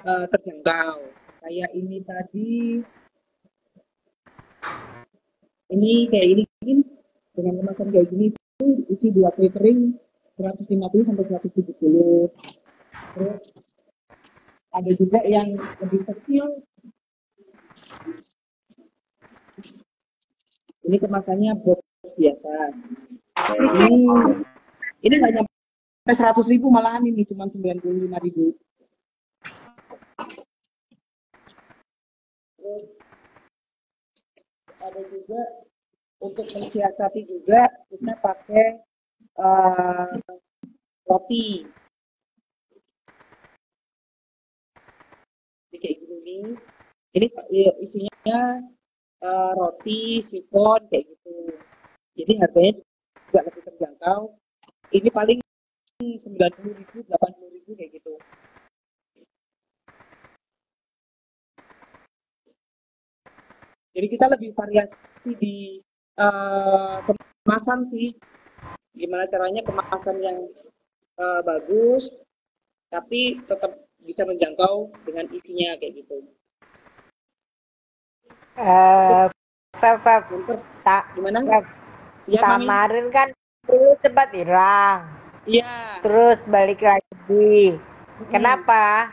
terjangkau. Kayak ini tadi, ini kayak ini dengan kemasan kayak gini itu isi 2 kue kering 150 sampai 170. Terus ada juga yang lebih kecil. Ini kemasannya box biasa. Ini nggak nyampe 100.000 malahan, ini cuma 95.000. Terus ada juga untuk mensiasati juga kita pakai roti. Jadi kayak gini. Ini isinya roti, sifon kayak gitu. Jadi harganya juga lebih terjangkau. Ini paling 90.000, 80.000 kayak gitu. Jadi kita lebih variasi di kemasan sih. Gimana caranya kemasan yang bagus, tapi tetap bisa menjangkau dengan isinya kayak gitu. Feb, Gimana? Feb, Ya, Mami. Tamarin kan dulu sempat hilang, Iya. terus balik lagi. Kenapa?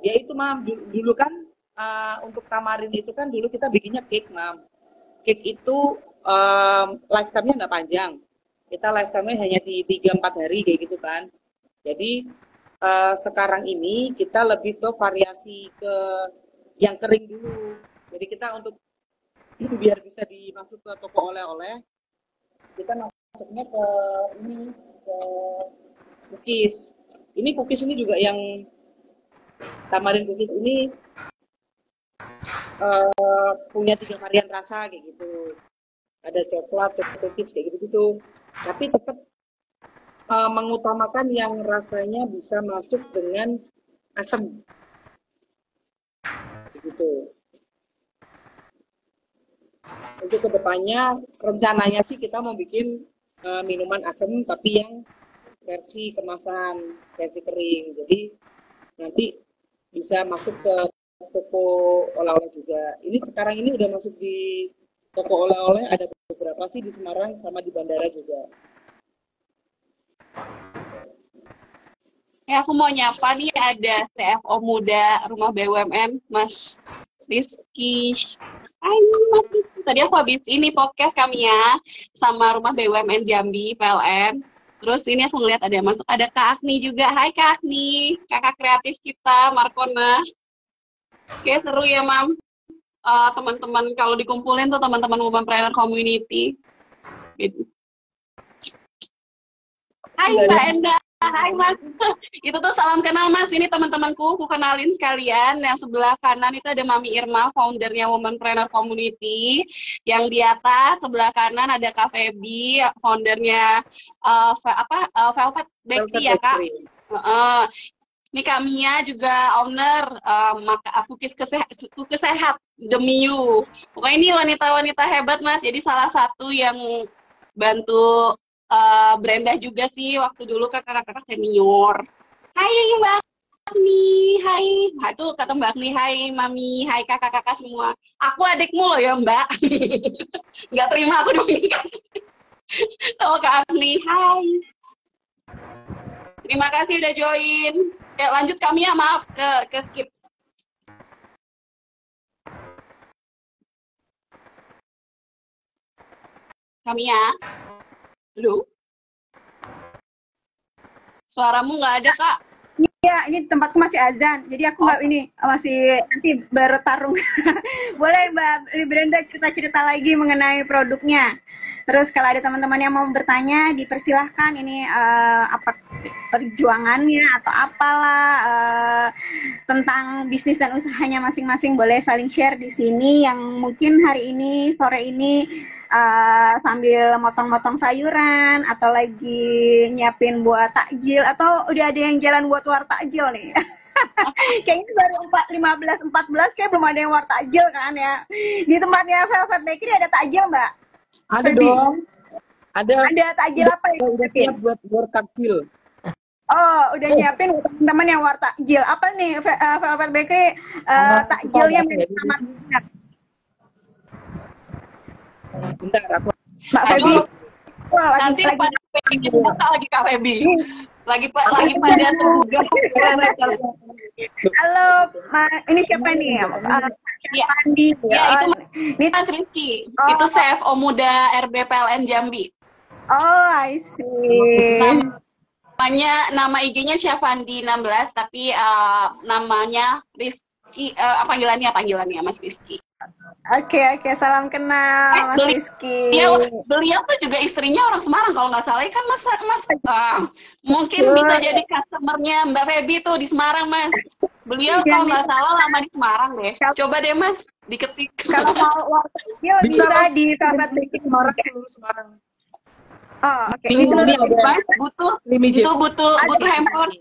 Ya itu Mam, dulu kan untuk tamarin itu kan dulu kita bikinnya cake Mam. Cake itu lifetime-nya nggak panjang. Kita lifetime-nya hanya di 3-4 hari kayak gitu kan. Jadi sekarang ini kita lebih ke variasi ke yang kering dulu. Jadi kita untuk biar bisa dimasuk ke toko oleh-oleh, kita masuknya ke ini, ke cookies. Ini cookies ini juga yang tamarin cookies ini punya 3 varian rasa kayak gitu. Ada coklat, cookies kayak gitu-gitu. Tapi tetap mengutamakan yang rasanya bisa masuk dengan asam. Gitu. Untuk kedepannya rencananya sih kita mau bikin minuman asam tapi yang versi kemasan, versi kering. Jadi nanti bisa masuk ke toko oleh-oleh juga. Ini sekarang ini udah masuk di toko oleh-oleh, ada beberapa sih di Semarang sama di bandara juga. Ya, aku mau nyapa nih, ada CFO muda Rumah BUMN, Mas Rizky. Hai Mas Rizky, tadi aku habis ini podcast kami ya sama Rumah BUMN Jambi PLN. Terus ini aku ngeliat ada masuk, ada Kak Agni juga. Hai Kak Agni, kakak kreatif kita Markona. Oke, seru ya Mam. Teman-teman kalau dikumpulin tuh teman-teman Womanpreneur Community. Gitu. Hai Mbak Enda. Hai Mas, itu tuh salam kenal Mas, ini teman-temanku, aku kenalin sekalian. Yang sebelah kanan itu ada Mami Irma, foundernya Womanpreneur Community. Yang di atas sebelah kanan ada Kak Feby, foundernya Velvet Bakery ya Kak. Ini Kak Mia juga owner Kukis Sehat Demi You. Pokoknya ini wanita-wanita hebat Mas, jadi salah satu yang bantu Brenda juga sih waktu dulu kakak-kakak senior. Hai Mbak Agni, hai. Nah, itu kata Mbak Agni, hai Mami, hai kakak-kakak semua. Aku adikmu loh ya Mbak. Nggak terima aku dibandingkan. Sama Kak Agni, hai. Terima kasih udah join. Ya lanjut kami ya, maaf ke skip. Kami ya. Lu? Suaramu nggak ada, Kak. Iya, ini tempatku masih azan. Jadi aku nggak ini masih nanti bertarung. Boleh Mbak Brenda cerita-cerita lagi mengenai produknya. Terus kalau ada teman-teman yang mau bertanya, dipersilahkan ini apa perjuangannya atau apalah tentang bisnis dan usahanya masing-masing, boleh saling share di sini. Yang mungkin hari ini sore ini sambil motong-motong sayuran atau lagi nyiapin buat takjil atau udah ada yang jalan buat war takjil nih? Kayaknya baru 15-14 kayak belum ada yang war takjil kan ya. Di tempatnya Velvet Bakery ada takjil, Mbak? Ada Feby? dong. Ada Ada takjil apa ya? udah siap buat war takjil. Oh, udah nyiapin buat teman-teman yang war takjil. Apa nih Velvet Bakery takjilnya kita ada ya, sama banyak? Bentar aku. Mbak Aduh, Feby, nanti lagi pada lagi Kak Feby. Lagi pada tugas. halo, ini siapa nih? Ya, Andi. ya itu Ini Mas Rizky. Oh. Itu CFO muda RBPLN Jambi. oh, I see. Nama IG-nya Syafandi 16 tapi namanya Rizky panggilannya Mas Rizky. Oke, salam kenal Mas Rizky. Beliau tuh juga istrinya orang Semarang kalau nggak salah kan Mas mungkin bisa jadi customer-nya Mbak Feby tuh di Semarang Mas. Beliau kalau nggak salah lama di Semarang deh. Coba deh Mas diketik. Kalau mau war takjil bisa di Velvet Bakery. Semarang, seluruh Semarang. Oh, oke. Ini Mas ada butuh hampers.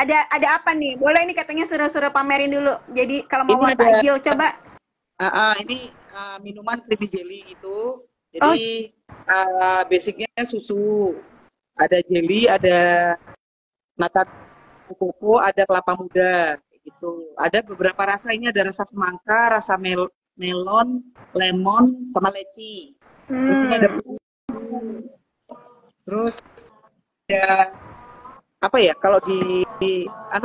Ada apa nih? Boleh ini katanya suruh-suruh pamerin dulu. Jadi kalau mau Ini war ada- takjil coba. ini minuman creamy jelly itu. Jadi basicnya susu, ada jelly, ada nata koko, ada kelapa muda, gitu. Ada beberapa rasa, ini ada rasa semangka, rasa melon, lemon, sama leci. Terus ini ada terus ada apa ya? Kalau di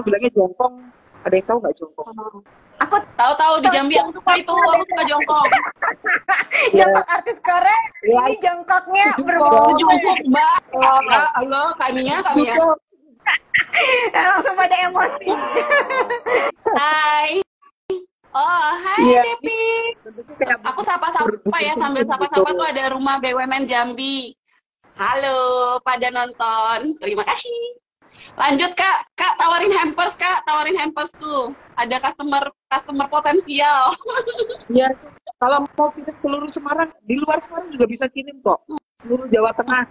bilangnya jongkong, ada yang tahu nggak jongkong? Aku Tahu-tahu di Jambi aku suka itu, aku suka jongkok. jongkok artis Korea. Ini jongkoknya berbau. Jongkok Mbak. Halo Kamia. Langsung pada emosi. Hai. Oh, hai Iya. Depi. Bentuknya kayak Aku sapa-sapa ya, sambil sapa-sapa tuh ada rumah BUMN Jambi. Halo, pada nonton. Terima kasih. Lanjut Kak, tawarin hampers tuh. Ada customer potensial. Iya, kalau mau kirim seluruh Semarang, di luar Semarang juga bisa kirim kok. Seluruh Jawa Tengah.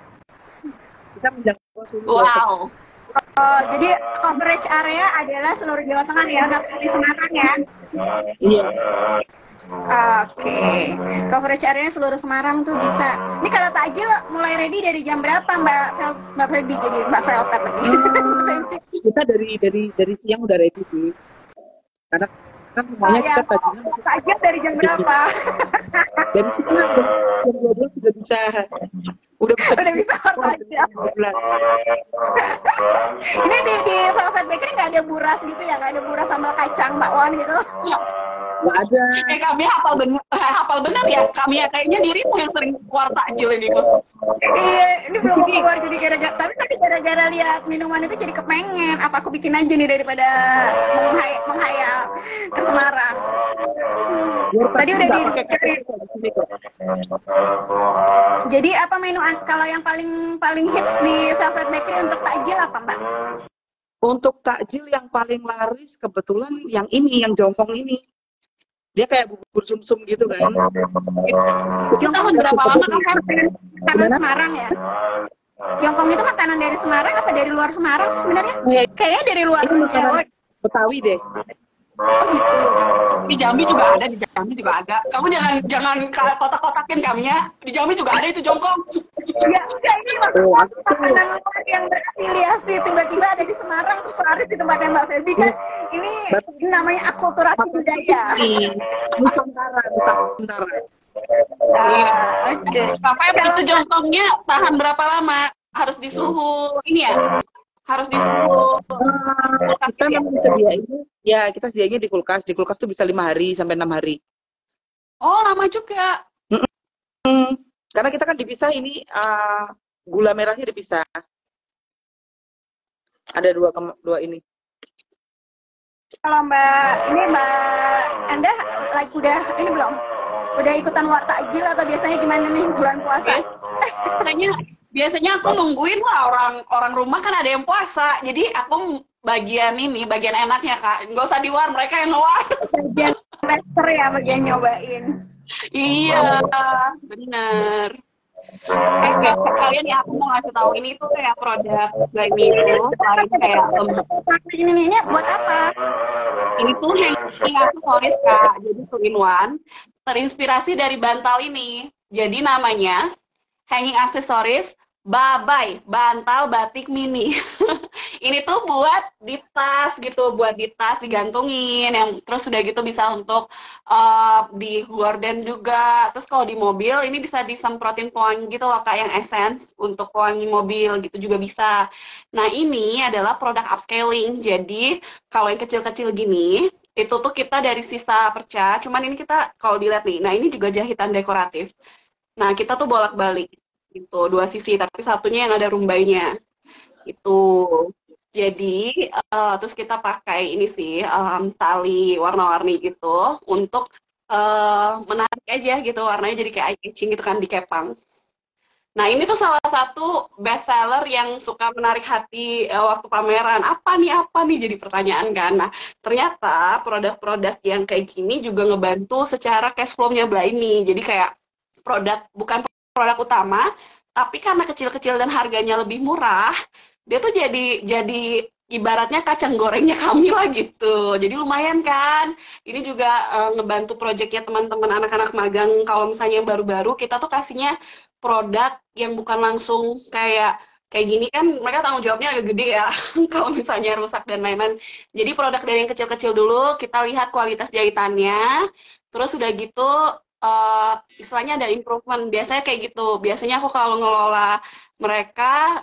Kita menjangkau seluruh Jawa Tengah. Wow. Oh, jadi coverage area adalah seluruh Jawa Tengah ya, nggak di Semarang ya? Iya. Oke, coverage area seluruh Semarang tuh bisa. Ini kalau takjil mulai ready dari jam berapa Mbak Feby? Jadi Mbak Velvet lagi. Kita dari siang udah ready sih. Karena kan semuanya kita tajilnya Takjil dari jam berapa? dari siang jam 12 sudah bisa. Udah bisa takjil. Ini di Velvet Bakery nggak ada buras gitu ya? Nggak ada buras sambal kacang bakwan gitu? Nggak ada. Kami hafal benar ya. Kami kayaknya dirimu yang sering keluar takjil ini tuh. Iya, ini belum mau keluar jadi tapi tadi gara-gara lihat minuman itu jadi kepengen. Apa aku bikin aja nih daripada menghayal ke Semarang. Tadi udah di sini kok. Jadi apa menu kalau yang paling hits di Velvet Bakery untuk takjil apa Mbak? Untuk takjil yang paling laris kebetulan yang ini, yang jongkong ini. Dia kayak bubur sumsum gitu kan. Jongkong berapa lama kan? Makanan Semarang ya? Jongkong itu makanan dari Semarang apa dari luar Semarang sih sebenarnya? Kayaknya dari luar Jawa. Betawi deh. Oh gitu. Di Jambi juga ada. Kamu jangan kotak-kotakin kami ya. Di Jambi juga ada itu jongkong. Ya enggak, ini makanan luar yang berafiliasi tiba-tiba ada di Semarang terus laris di tempatnya Mbak Feby kan. Ini namanya akulturasi budaya. Nusantara. Oke. Sampai itu jongkongnya tahan berapa lama? Harus di suhu ini ya? Harus di suhu Kita memang sediainnya, ya kita sediainnya di kulkas. Di kulkas tuh bisa 5 hari sampai 6 hari. Oh, lama juga. Karena kita kan dipisah ini, gula merahnya dipisah. Ada dua ini. Kalau Mbak Anda lagi udah ini belum? Udah ikutan war takjil atau biasanya gimana nih bulan puasa? Biasanya aku nungguin lah orang rumah kan ada yang puasa. Jadi aku bagian enaknya Kak. Nggak usah di war, mereka yang nge-war. Bagian tester ya, bagian nyobain. Iya, bener. Kalian ya aku mau ngasih tahu ini tuh kayak produk Blimey itu selain kayak Ini buat apa? ini tuh hanging aksesoris Kak, jadi two in one, terinspirasi dari bantal ini. Jadi namanya hanging aksesoris Babai, bantal batik mini. Ini tuh buat di tas gitu, buat di tas digantungin, yang terus udah gitu bisa untuk di gorden juga. Terus kalau di mobil ini bisa disemprotin pewangi gitu loh, kayak yang essence untuk pewangi mobil gitu juga bisa. Nah ini adalah produk upscaling. Jadi kalau yang kecil-kecil gini, itu tuh kita dari sisa perca. Cuman ini kita kalau dilihat nih, nah ini juga jahitan dekoratif. Nah kita tuh bolak-balik gitu, dua sisi, tapi satunya yang ada rumbainya itu. Jadi terus kita pakai ini sih tali warna-warni gitu untuk menarik aja gitu, warnanya jadi kayak eye catching gitu kan di kepang. Nah ini tuh salah satu best seller yang suka menarik hati waktu pameran. Apa nih jadi pertanyaan kan. Nah ternyata produk-produk yang kayak gini juga ngebantu secara cash flow-nya Blimey. Jadi kayak bukan produk utama, tapi karena kecil-kecil dan harganya lebih murah, dia tuh jadi ibaratnya kacang gorengnya kami lah gitu. Jadi lumayan kan. Ini juga ngebantu proyeknya teman-teman anak-anak magang. Kalau misalnya yang baru-baru, kita tuh kasihnya produk yang bukan langsung kayak gini kan, mereka tanggung jawabnya agak gede ya. Kalau misalnya rusak dan lain-lain. Jadi produk dari yang kecil-kecil dulu, kita lihat kualitas jahitannya. Terus udah gitu istilahnya ada improvement. Biasanya kayak gitu. Biasanya aku kalau ngelola mereka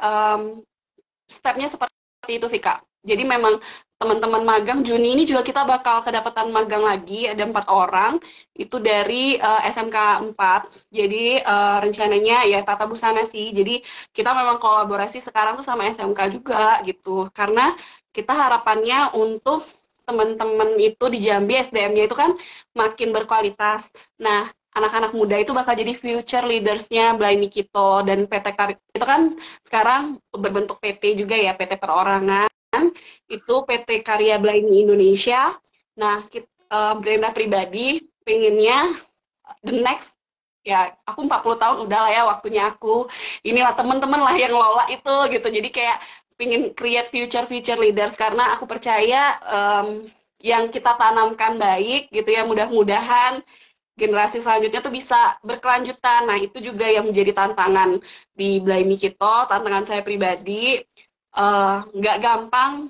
stepnya seperti itu sih Kak. Jadi memang teman-teman magang Juni ini juga kita bakal kedapatan magang lagi, ada 4 orang, itu dari SMK 4. Jadi rencananya ya tata busana sih. Jadi kita memang kolaborasi sekarang tuh sama SMK juga gitu. Karena kita harapannya untuk teman-teman itu di Jambi SDM-nya itu kan makin berkualitas. Nah, anak-anak muda itu bakal jadi future leaders-nya Blimey Kito dan PT itu kan sekarang berbentuk PT juga ya, PT perorangan. Itu PT Karya Blimey Indonesia. Nah, Brenda pribadi pengennya the next ya aku 40 tahun udah lah ya waktunya aku inilah teman-teman lah yang lola itu gitu. Jadi kayak pengen create future leaders karena aku percaya yang kita tanamkan baik gitu ya, mudah-mudahan generasi selanjutnya tuh bisa berkelanjutan. Nah itu juga yang menjadi tantangan di Blimey Kito, tantangan saya pribadi. Nggak gampang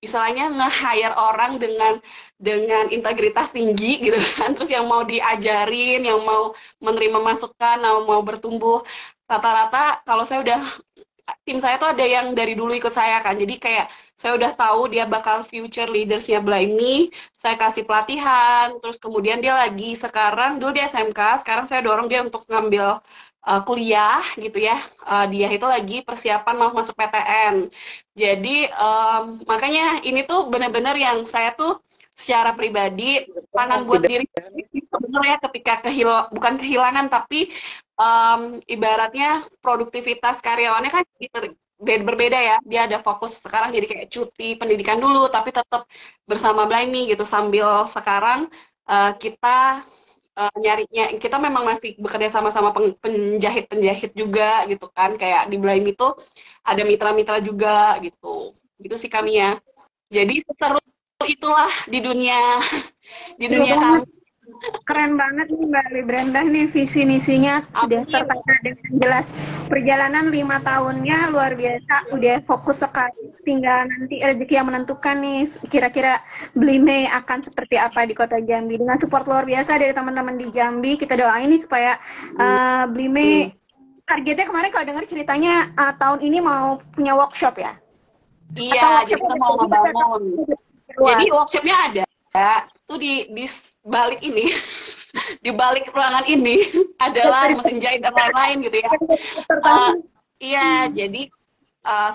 istilahnya nge-hire orang dengan integritas tinggi gitu kan, terus yang mau diajarin, yang mau menerima masukan, yang mau bertumbuh. Rata-rata kalau saya udah tim saya tuh ada yang dari dulu ikut saya kan, jadi kayak saya udah tahu dia bakal future leadersnya Blimey, saya kasih pelatihan, terus kemudian dia lagi sekarang, dulu dia SMK, sekarang saya dorong dia untuk ngambil kuliah gitu ya. Dia itu lagi persiapan mau masuk PTN. Jadi makanya ini tuh benar-benar yang saya tuh secara pribadi pangan buat diri sebenarnya ketika bukan kehilangan tapi ibaratnya produktivitas karyawannya kan berbeda ya. Dia ada fokus sekarang jadi kayak cuti pendidikan dulu tapi tetap bersama Blimey gitu sambil sekarang kita nyarinya, kita memang masih bekerja sama-sama penjahit-penjahit juga gitu kan, kayak di Blimey itu ada mitra-mitra juga gitu sih kami ya. Jadi seru itulah di dunia kami. Keren banget nih Mbak Librenda nih, visi misinya sudah tertata dengan jelas. Perjalanan 5 tahunnya luar biasa, udah fokus sekali. Tinggal nanti rezeki yang menentukan nih kira-kira Blimey akan seperti apa di Kota Jambi. Dengan support luar biasa dari teman-teman di Jambi, kita doain nih supaya Blimey targetnya kemarin kalau dengar ceritanya tahun ini mau punya workshop ya? Iya, jadi kita mau ngebangun. Jadi workshopnya ada tuh di balik ini, di balik ruangan ini adalah mesin jahit dan lain-lain gitu ya. Iya, jadi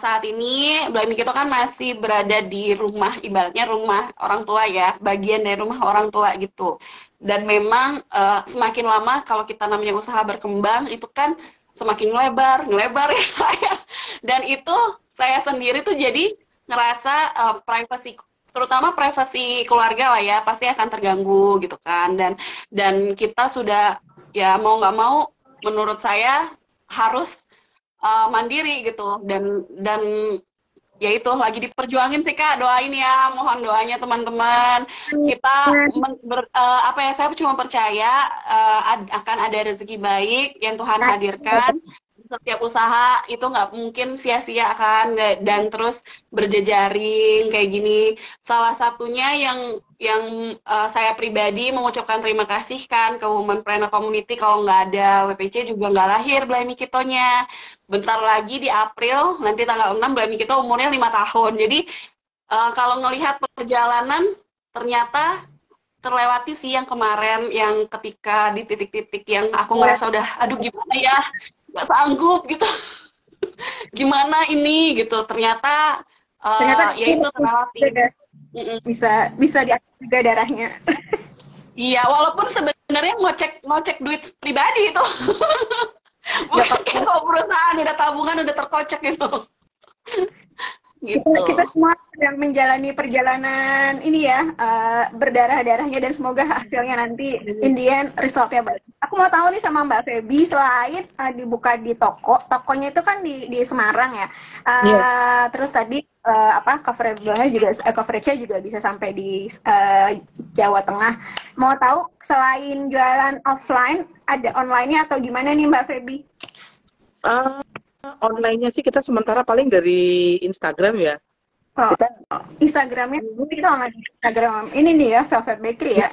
saat ini Blimey Kito kan masih berada di rumah, ibaratnya rumah orang tua ya, bagian dari rumah orang tua gitu. Dan memang semakin lama kalau kita namanya usaha berkembang itu kan semakin ngelebar ya. Dan itu saya sendiri tuh jadi ngerasa terutama privasi keluarga lah ya, pasti akan terganggu gitu kan. Dan kita sudah ya mau nggak mau, menurut saya harus mandiri gitu. Dan ya itu lagi diperjuangin sih Kak, doain ya, mohon doanya teman-teman. Kita apa ya, saya cuma percaya akan ada rezeki baik yang Tuhan hadirkan. Setiap usaha itu nggak mungkin sia-sia kan, dan terus berjejaring kayak gini. Salah satunya yang saya pribadi mengucapkan terima kasih kan ke Womenpreneur Community. Kalau nggak ada WPC juga nggak lahir Blay Mikitonya. Bentar lagi di April, nanti tanggal 6 Blay Mikito umurnya 5 tahun. Jadi kalau ngelihat perjalanan, ternyata terlewati sih yang kemarin, yang ketika di titik-titik yang aku ngerasa udah, aduh gimana ya, nggak sanggup gitu. Gimana ini gitu. Ternyata ya itu terlewati. Bisa diatur juga darahnya. Iya, walaupun sebenarnya ngocek duit pribadi itu. Bukan kayak kalau perusahaan udah tabungan udah terkocek gitu. Gitu. Kita semua sedang menjalani perjalanan ini ya, berdarah-darahnya, dan semoga hasilnya nanti in the end resultnya baik. Aku mau tahu nih sama Mbak Feby, selain dibuka di tokonya itu kan di Semarang ya, terus tadi coverage-nya juga bisa sampai di Jawa Tengah. Mau tahu selain jualan offline, ada online-nya atau gimana nih Mbak Feby? Online-nya sih kita sementara paling dari Instagram ya. Kita Instagramnya kita online Instagram ini nih ya, Velvet Bakery ya.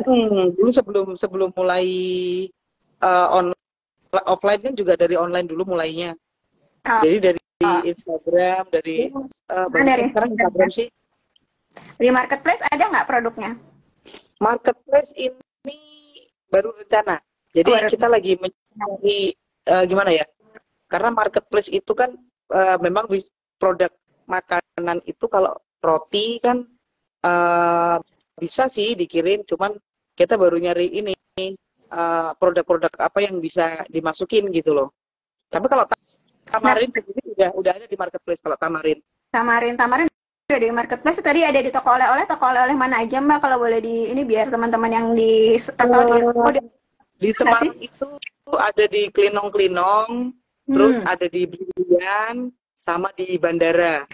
Dulu sebelum mulai offline kan juga dari online dulu mulainya. Jadi dari Instagram, dari sekarang Instagram sih. Di marketplace ada nggak produknya? Marketplace ini baru rencana. Jadi kita lagi mencari gimana ya? Karena marketplace itu kan memang produk makanan itu, kalau roti kan bisa sih dikirim, cuman kita baru nyari ini produk-produk apa yang bisa dimasukin gitu loh. Tapi kalau tamarin sendiri udah ada di marketplace. Kalau tamarin udah di marketplace. Tadi ada di toko oleh-oleh mana aja Mbak, kalau boleh di ini biar teman-teman yang di di Semarang itu ada di Klinong-Klinong. Terus ada di Blian, sama di bandara.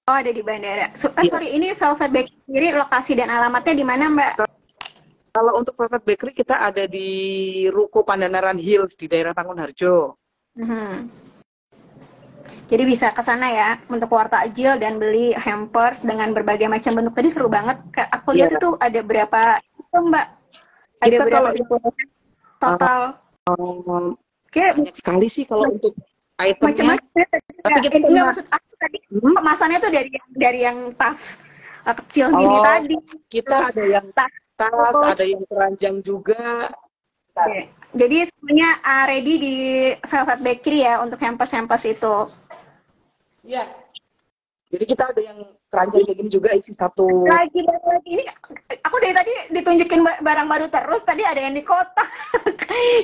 Oh, ada di bandara. Sorry, ini Velvet Bakery sendiri lokasi dan alamatnya di mana, Mbak? Kalau untuk Velvet Bakery kita ada di Ruko Pandanaran Hills di daerah Tangunharjo. Jadi bisa ke sana ya untuk wartajil dan beli hampers dengan berbagai macam bentuk. Tadi seru banget. Aku lihat itu ada berapa itu, Mbak? Ada berapa total? Banyak sekali sih kalau untuk itemnya. Tapi kita nggak, maksud aku tadi kemasannya tuh dari yang tas kecil gini tadi. Kita ada yang tas, ada yang keranjang juga. Jadi semuanya ready di Velvet Bakery ya untuk hampers itu. Iya. Jadi kita ada yang keranjang kayak gini juga, isi satu. Lagi ini aku dari tadi ditunjukin barang baru terus. Tadi ada yang di kota.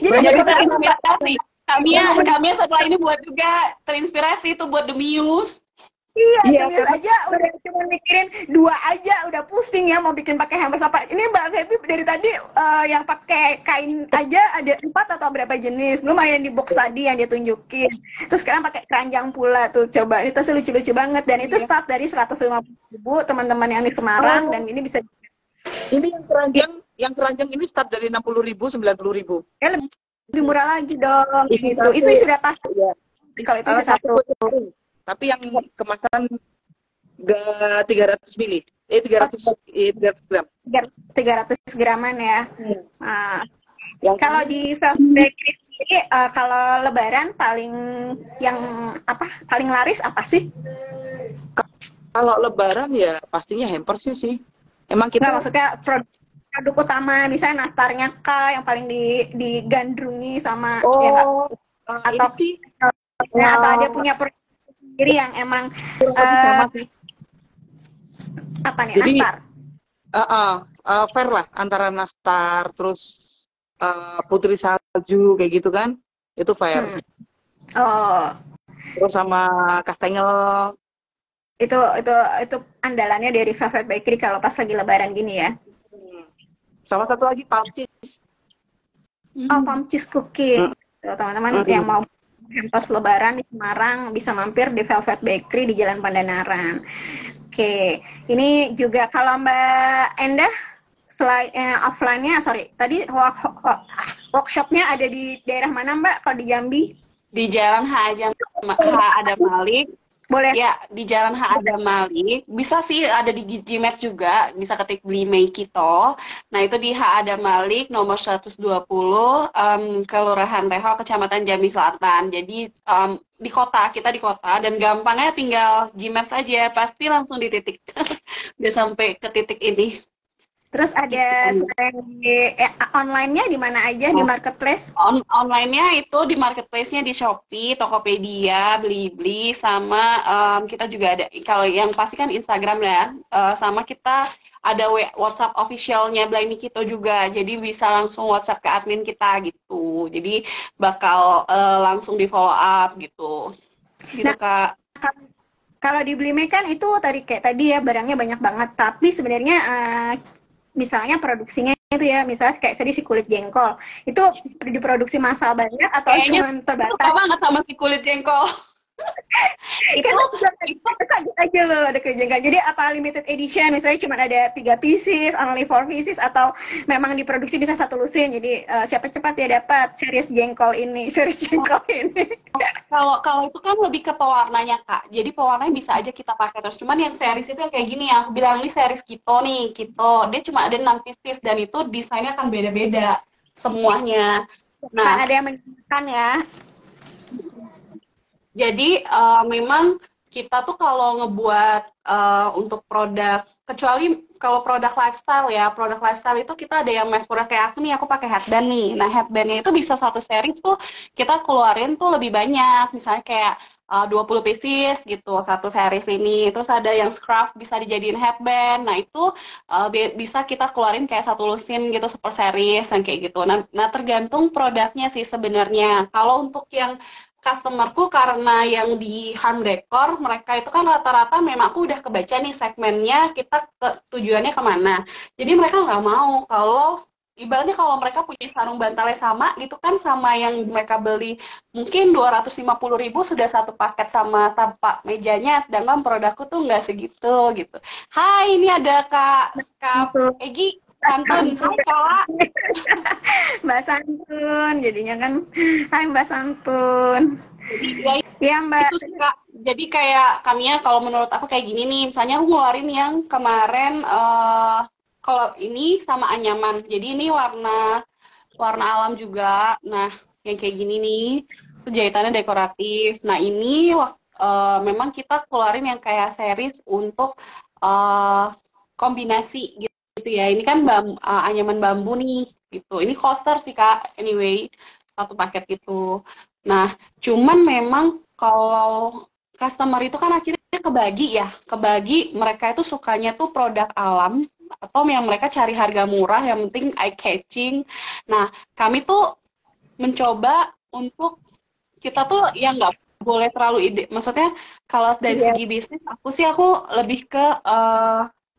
Jadi terinspirasi. Kami setelah ini buat juga terinspirasi itu buat The Muse. Iya, aja udah cuma mikirin 2 aja udah pusing ya mau bikin pakai hampers apa. Ini Mbak Feby dari tadi yang pakai kain aja ada 4 atau berapa jenis. Belum ada yang di box tadi yang dia tunjukin. Terus sekarang pakai keranjang pula tuh, coba. Ini tasnya lucu-lucu banget dan itu start dari 150.000 teman-teman yang di Semarang dan ini bisa. Ini yang keranjang ini start dari 60.000, 90.000. Lebih murah lagi dong. Itu sudah pas. Ya. Kalau itu isi satu. Tapi yang kemasan 300 mili, 300 gram. 300 graman ya. Kalau di Velvet Bakery sendiri, kalau Lebaran paling laris apa sih? Kalau Lebaran ya pastinya hampers sih. Emang kita maksudnya produk utama, misalnya nastarnya yang paling digandrungi sama atau sih atau ada punya produk sendiri yang emang apa nih? Jadi, nastar? Fair lah antara nastar terus putri salju kayak gitu kan, itu fair. Terus sama kastengel Itu andalannya dari Velvet Bakery kalau pas lagi lebaran gini ya. Sama satu lagi pulp-cheese. Oh, palm cheese cookie. Teman-teman yang mau hampers lebaran di Semarang bisa mampir di Velvet Bakery di Jalan Pandanaran. Oke, ini juga kalau Mbak Endah selain offline-nya, tadi workshopnya ada di daerah mana Mbak kalau di Jambi? Di Jalan H. Adam Malik. Boleh. Ya, di Jalan H. Adam Malik. Bisa sih ada di Gmax juga, bisa ketik beli Meikito. Nah, itu di H. Adam Malik nomor 120, Kelurahan Teho, Kecamatan Jambi Selatan. Jadi di kota, kita di kota, dan gampangnya tinggal Gmax aja, pasti langsung di titik. Udah sampai ke titik ini. Terus ada online-nya di mana aja di marketplace? Online-nya itu di marketplace-nya di Shopee, Tokopedia, Blibli, sama kita juga ada, kalau yang pasti kan Instagram ya, sama kita ada WhatsApp official-nya Blay Mikito juga, jadi bisa langsung WhatsApp ke admin kita gitu, jadi bakal langsung di follow up gitu, gitu Kak. Kalau di Blime kan itu kayak tadi ya barangnya banyak banget, tapi sebenarnya misalnya produksinya itu ya, misalnya kayak tadi si kulit jengkol, itu diproduksi massal banyak atau cuma terbatas? Suka banget sama si kulit jengkol. Itu kaget aja loh ada kulit jengkol. Jadi apa limited edition, misalnya cuma ada 3 pieces, only 4 pieces, atau memang diproduksi bisa 1 lusin, jadi siapa cepat ya dapat series jengkol ini. Kalau itu kan lebih ke pewarnanya Kak. Jadi pewarnanya bisa aja kita pakai terus. Cuman yang series itu yang kayak gini ya. Aku bilang ini series Kito nih, Kito. Dia cuma ada 6 pieces dan itu desainnya akan beda-beda semuanya. Nah, ada yang menyenangkan ya. Jadi memang kita tuh kalau ngebuat untuk produk, kecuali kalau produk lifestyle itu kita ada yang mass produk kayak aku pakai headband nih. Nah, headbandnya itu bisa satu series tuh kita keluarin tuh lebih banyak. Misalnya kayak 20 pieces gitu, satu series ini. Terus ada yang scruff bisa dijadiin headband. Nah, itu bisa kita keluarin kayak satu lusin gitu per series yang kayak gitu. Nah, tergantung produknya sih sebenarnya. Kalau untuk yang customerku, karena yang di Harm Decor, mereka itu kan rata-rata memang aku udah kebaca nih segmennya, kita tujuannya kemana. Jadi mereka nggak mau kalau ibaratnya kalau mereka punya sarung bantalnya sama gitu kan, sama yang mereka beli mungkin 250.000 sudah satu paket sama tapak mejanya, sedangkan produkku tuh nggak segitu gitu. Hai, ini ada Kak Egi Santun. Hai Kak. Mbak Santun, jadinya kan. Hai Mbak Santun. Ya Mbak. Itu sih Kak. Jadi kayak kaminya kalau menurut aku kayak gini nih, misalnya aku ngeluarin yang kemarin kalau ini sama anyaman. Jadi ini warna alam juga. Nah, yang kayak gini nih, itu jahitannya dekoratif. Nah, ini memang kita keluarin yang kayak series untuk kombinasi gitu ya. Ini kan anyaman bambu nih gitu. Ini coaster sih Kak, anyway, satu paket gitu. Nah, cuman memang kalau customer itu kan akhirnya kebagi mereka itu sukanya tuh produk alam atau yang mereka cari harga murah, yang penting eye catching. Nah, kami tuh mencoba untuk kita tuh yang nggak boleh terlalu maksudnya kalau dari segi bisnis aku lebih ke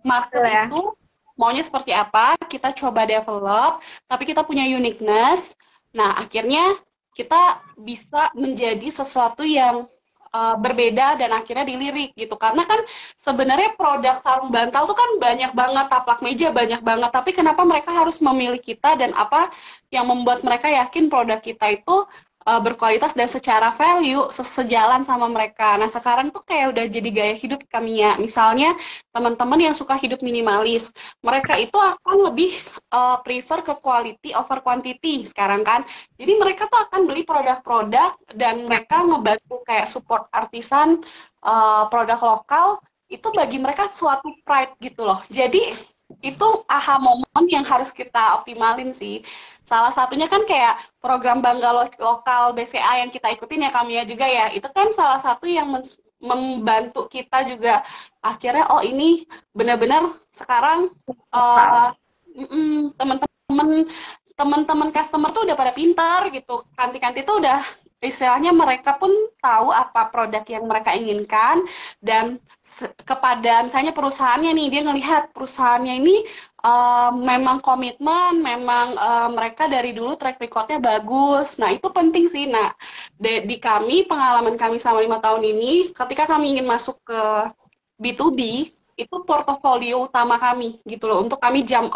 market itu maunya seperti apa, kita coba develop, tapi kita punya uniqueness. Nah, akhirnya kita bisa menjadi sesuatu yang berbeda dan akhirnya dilirik gitu. Karena kan sebenarnya produk sarung bantal tuh kan banyak banget, taplak meja banyak banget, tapi kenapa mereka harus memilih kita dan apa yang membuat mereka yakin produk kita itu berkualitas dan secara value sejalan sama mereka. Nah, sekarang tuh kayak udah jadi gaya hidup kami ya. Misalnya teman-teman yang suka hidup minimalis, mereka itu akan lebih prefer ke quality over quantity sekarang kan. Jadi mereka tuh akan beli produk-produk dan mereka ngebantu kayak support artisan, produk lokal, itu bagi mereka suatu pride gitu loh. Jadi itu aha momen yang harus kita optimalin sih. Salah satunya kan kayak program Bangga Lokal BCA yang kita ikutin ya Kamia juga ya. Itu kan salah satu yang membantu kita juga akhirnya ini benar-benar sekarang teman-teman customer tuh udah pada pintar gitu. Kanti-kanti tuh udah istilahnya mereka pun tahu apa produk yang mereka inginkan dan kepada misalnya perusahaannya nih, dia ngelihat perusahaannya ini memang komitmen, memang mereka dari dulu track recordnya bagus. Nah, itu penting sih. Nah, di kami, pengalaman kami selama 5 tahun ini, ketika kami ingin masuk ke B2B, itu portofolio utama kami gitu loh. Untuk kami jam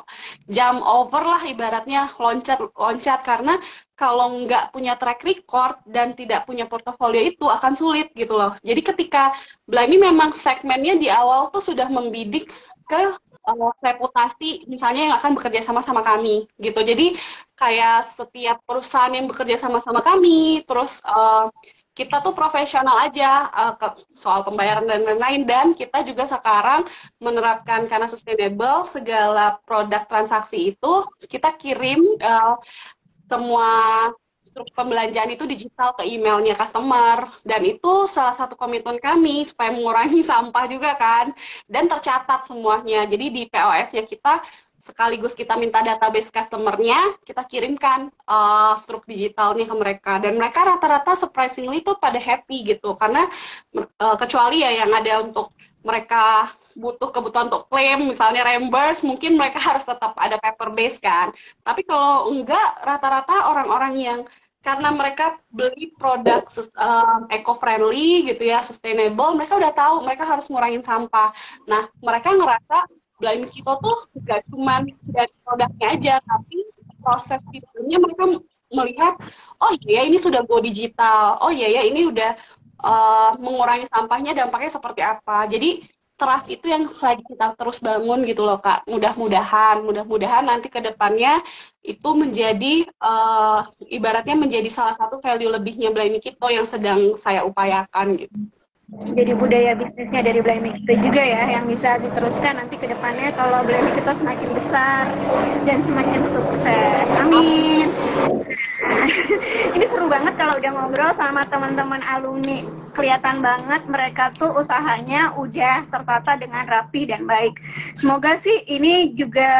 over lah ibaratnya, loncat karena kalau nggak punya track record dan tidak punya portofolio itu akan sulit gitu loh. Jadi ketika Blimey memang segmennya di awal tuh sudah membidik ke reputasi misalnya yang akan bekerja sama kami gitu. Jadi kayak setiap perusahaan yang bekerja sama kami, terus kita tuh profesional aja soal pembayaran dan lain-lain, dan kita juga sekarang menerapkan karena sustainable, segala produk transaksi itu kita kirim semua pembelanjaan itu digital ke emailnya customer, dan itu salah satu komitmen kami supaya mengurangi sampah juga kan, dan tercatat semuanya. Jadi di POS-nya kita sekaligus kita minta database customer-nya, kita kirimkan struk digitalnya ke mereka, dan mereka rata-rata surprisingly tuh pada happy gitu, karena kecuali ya yang ada untuk mereka butuh kebutuhan untuk klaim, misalnya reimburse, mungkin mereka harus tetap ada paper base kan. Tapi kalau enggak, rata-rata orang-orang yang karena mereka beli produk eco-friendly gitu ya, sustainable, mereka udah tahu mereka harus ngurangin sampah. Nah, mereka ngerasa Blimey Kito tuh gak cuma dari produknya aja, tapi proses di dalamnya mereka melihat, oh iya ini sudah go digital, oh iya ya ini udah mengurangi sampahnya, dampaknya seperti apa. Jadi trust itu yang lagi kita terus bangun gitu loh Kak. Mudah-mudahan nanti ke depannya itu menjadi ibaratnya menjadi salah satu value lebihnya Blimey Kito yang sedang saya upayakan gitu. Jadi budaya bisnisnya dari Blimey Kito juga ya, yang bisa diteruskan nanti ke depannya kalau Blimey Kito semakin besar dan semakin sukses. Amin. Ini seru banget kalau udah ngobrol sama teman-teman alumni. Kelihatan banget mereka tuh usahanya udah tertata dengan rapi dan baik. Semoga sih ini juga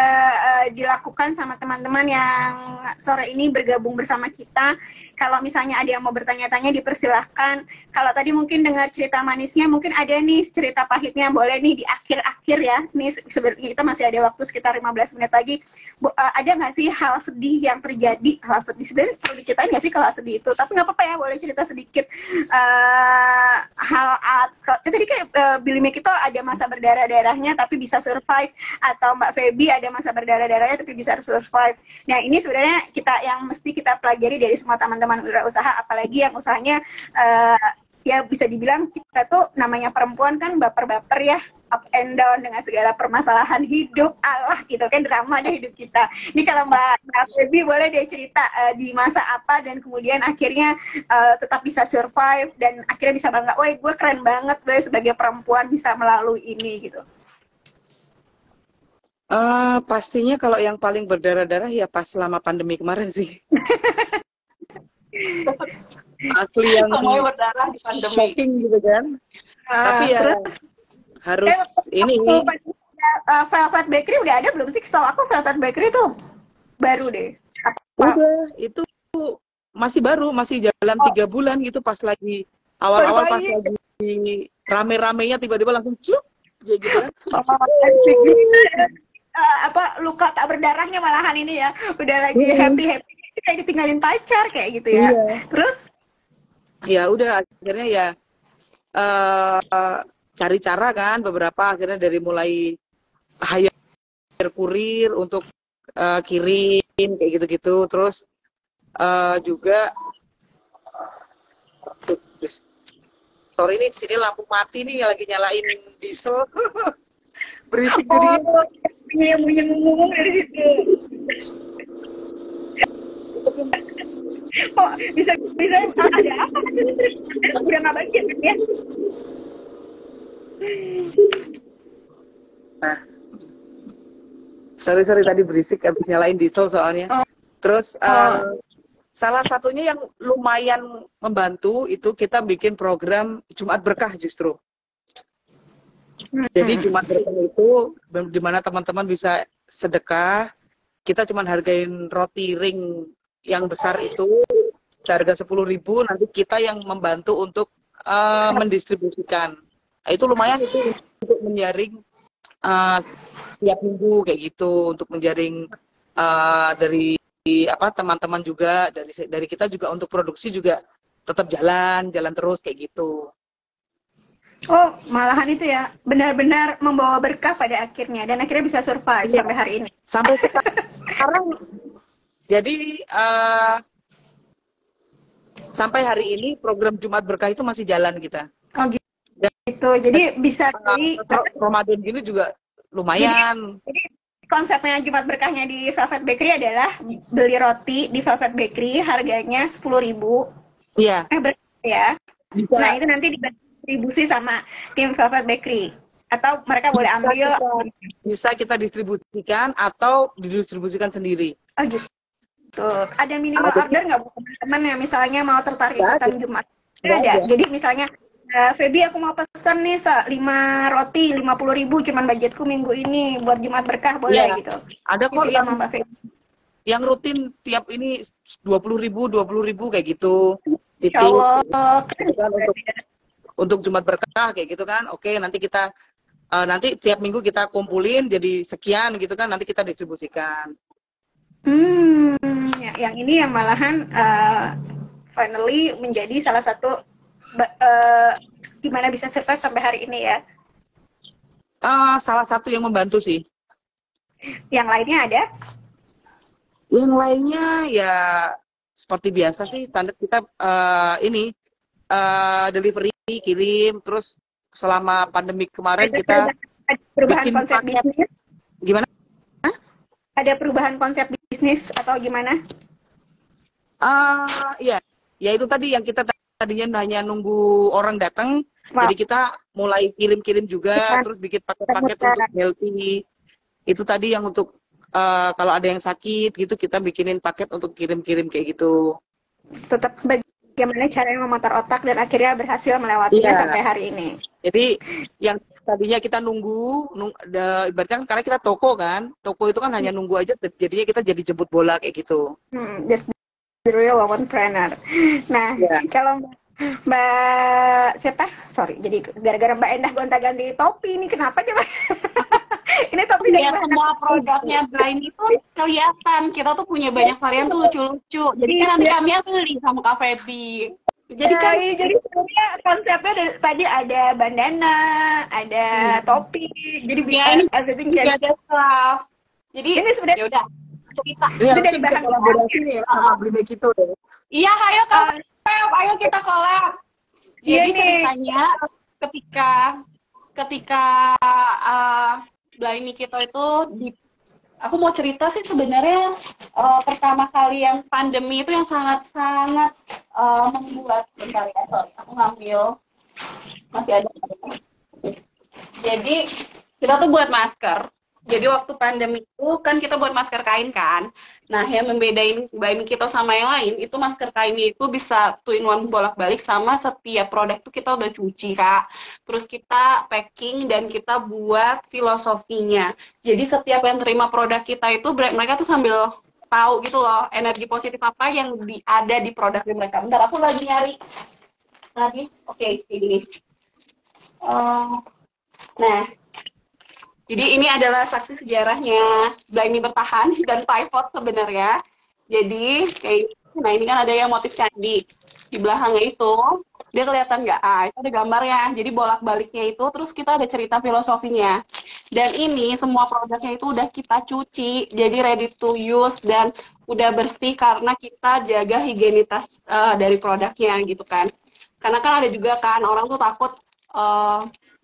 dilakukan sama teman-teman yang sore ini bergabung bersama kita. Kalau misalnya ada yang mau bertanya-tanya dipersilahkan. Kalau tadi mungkin dengar cerita manisnya, mungkin ada nih cerita pahitnya, boleh nih di akhir-akhir ya. Nih sebenarnya kita masih ada waktu sekitar 15 menit lagi. Ada nggak sih hal sedih yang terjadi? Hal sedih sebenarnya perlu diceritain nggak sih kalau sedih itu? Tapi nggak apa-apa ya, boleh cerita sedikit. Tadi kayak Blimey Kito ada masa berdarah-darahnya tapi bisa survive, atau Mbak Feby ada masa berdarah-darahnya tapi bisa survive. Nah ini sebenarnya yang mesti kita pelajari dari semua teman-teman wirausaha, apalagi yang usahanya ya bisa dibilang kita tuh namanya perempuan kan baper-baper ya, up and down dengan segala permasalahan hidup, Allah gitu kan, drama deh hidup kita. Ini kalau Mbak Feby boleh deh cerita di masa apa dan kemudian akhirnya tetap bisa survive dan akhirnya bisa bangga, woi gue keren banget gue sebagai perempuan bisa melalui ini gitu. Pastinya kalau yang paling berdarah-darah ya pas selama pandemi kemarin sih. Asli yang berdarah di pandemi. Shocking gitu kan. Tapi ya terus, harus ini. Velvet Bakery udah ada belum sih? Setahu aku Velvet Bakery tuh baru deh. Udah, itu masih baru, masih jalan 3 bulan gitu, pas lagi awal-awal pas lagi rame-ramenya tiba-tiba langsung cuk ya gitu kan. Luka tak berdarahnya malahan ini ya. Udah lagi happy-happy kayak ditinggalin pacar kayak gitu ya. Terus ya udah akhirnya ya cari cara kan, beberapa akhirnya dari mulai hire kurir untuk kirim kayak gitu-gitu, terus juga sorry nih di sini lampu mati nih, lagi nyalain diesel. Berisik jadi yang ngomong dari situ. Oh, bisa ada apa? Udah nggak bagian kan ya? Nah, sorry tadi berisik habis nyalain diesel soalnya. Terus salah satunya yang lumayan membantu itu kita bikin program Jumat Berkah justru. Jadi Jumat Berkah itu di mana teman-teman bisa sedekah. Kita cuma hargain roti ring yang besar itu harga 10.000, nanti kita yang membantu untuk mendistribusikan. Nah, itu lumayan itu untuk menjaring tiap minggu kayak gitu, untuk menjaring dari teman-teman juga, dari kita juga untuk produksi juga tetap jalan terus kayak gitu. Oh, malahan itu ya, benar-benar membawa berkah pada akhirnya, dan akhirnya bisa survive Iya. sampai hari ini. Sampai sekarang, jadi sampai hari ini program Jumat Berkah itu masih jalan kita. Oh gitu, jadi bisa beli. Ramadan gini juga lumayan. Jadi konsepnya Jumat Berkahnya di Velvet Bakery adalah beli roti di Velvet Bakery harganya 10.000. Iya. Ya. Bisa. Nah, itu nanti distribusi sama tim Velvet Bakery, atau mereka boleh ambil. Bisa kita distribusikan atau didistribusikan sendiri. Oh gitu. Ada minimal order nggak buat teman-teman yang misalnya mau tertarik ikutan Jumat? Ada. Jadi misalnya, Feby aku mau pesan nih 5 roti 50.000, cuman budgetku minggu ini buat Jumat Berkah, boleh gitu. Ada kok yang rutin tiap ini 20.000 kayak gitu. Insya Allah. Untuk Jumat Berkah kayak gitu kan. Oke, nanti kita nanti tiap minggu kita kumpulin jadi sekian gitu kan, nanti kita distribusikan. Yang ini yang malahan finally menjadi salah satu gimana bisa survive sampai hari ini ya. Salah satu yang membantu sih. Yang lainnya ada? Yang lainnya ya seperti biasa sih, standar kita delivery, kirim, terus selama pandemi kemarin kita perubahan bikin konsep bisnis. Gimana? Ada perubahan konsep bisnis atau gimana? Ya itu tadi yang kita tadinya hanya nunggu orang datang, jadi kita mulai kirim-kirim juga, terus bikin paket-paket untuk healthy. Itu tadi yang untuk kalau ada yang sakit gitu, kita bikinin paket untuk kirim-kirim kayak gitu. Tetap bagaimana caranya memutar otak dan akhirnya berhasil melewatinya sampai hari ini. Jadi yang tadinya kita nunggu ibaratnya kan, karena kita toko itu kan hanya nunggu aja, jadinya kita jadi jemput bola kayak gitu. Just the real womanpreneur. Nah, kalau Mbak siapa? Sorry, jadi gara-gara Mbak Endah gonta-ganti topi ini, kenapa dia? Ini topi dari ya, semua produknya Blind itu kelihatan. Kita tuh punya banyak varian tuh lucu-lucu. Jadi kan nanti kami beli sama Kak Feby. Jadi jadi sebenarnya konsepnya tadi ada bandana, ada topi, jadi bisa everything juga ada staff. Jadi ini sebenarnya ya udah cerita. Ini dari bahan kolaborasi sama Blind itu deh. Iya, ayo Kak Feb, ayo kita collab. Jadi ceritanya ketika Blind Mikito itu aku mau cerita sih sebenarnya pertama kali yang pandemi itu yang sangat-sangat membuat, bentar ya, sorry, aku ngambil, masih ada. Jadi kita tuh buat masker. Jadi waktu pandemi itu kan kita buat masker kain kan. Nah, yang membedain Blind Mikito sama yang lain itu masker kainnya itu bisa 2-in-1 bolak-balik, sama setiap produk tuh kita udah cuci, Kak. Terus kita packing dan kita buat filosofinya. Jadi setiap yang terima produk kita itu mereka tuh sambil tahu gitu loh energi positif apa yang ada di produknya mereka. Bentar, aku lagi nyari lagi. Oke, kayak gini. Nah, jadi ini adalah saksi sejarahnya Blind bertahan dan pivot sebenarnya. Jadi kayak nah ini kan ada yang motif candi di belakangnya itu, dia kelihatan nggak? Itu ada gambarnya. Jadi bolak-baliknya itu, terus kita ada cerita filosofinya. Dan ini semua produknya itu udah kita cuci, jadi ready to use dan udah bersih karena kita jaga higienitas dari produknya gitu kan. Karena kan ada juga kan orang tuh takut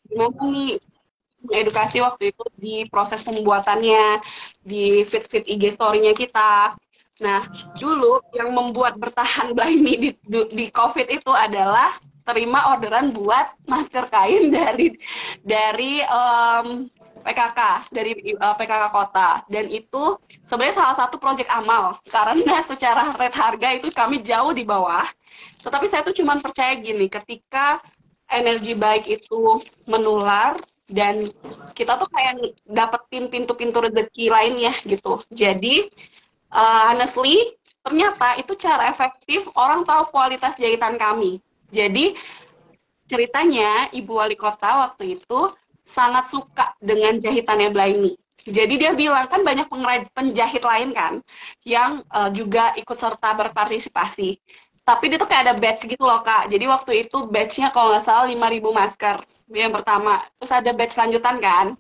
gimana nih edukasi waktu itu di proses pembuatannya, di feed IG story-nya kita. Nah, dulu yang membuat bertahan Blind Me di COVID itu adalah terima orderan buat masker kain dari PKK, dari PKK Kota. Dan itu sebenarnya salah satu proyek amal, karena secara rate harga itu kami jauh di bawah. Tetapi saya tuh cuma percaya gini, ketika energi baik itu menular, dan kita tuh kayak dapetin pintu-pintu rezeki lainnya gitu. Jadi honestly ternyata itu cara efektif orang tahu kualitas jahitan kami. Jadi ceritanya Ibu Wali Kota waktu itu sangat suka dengan jahitannya Blaini. Jadi dia bilang, kan banyak penjahit lain kan, yang juga ikut serta berpartisipasi. Tapi dia tuh kayak ada batch gitu loh, Kak. Jadi waktu itu batch-nya kalau nggak salah 5.000 masker, yang pertama. Terus ada batch lanjutan kan.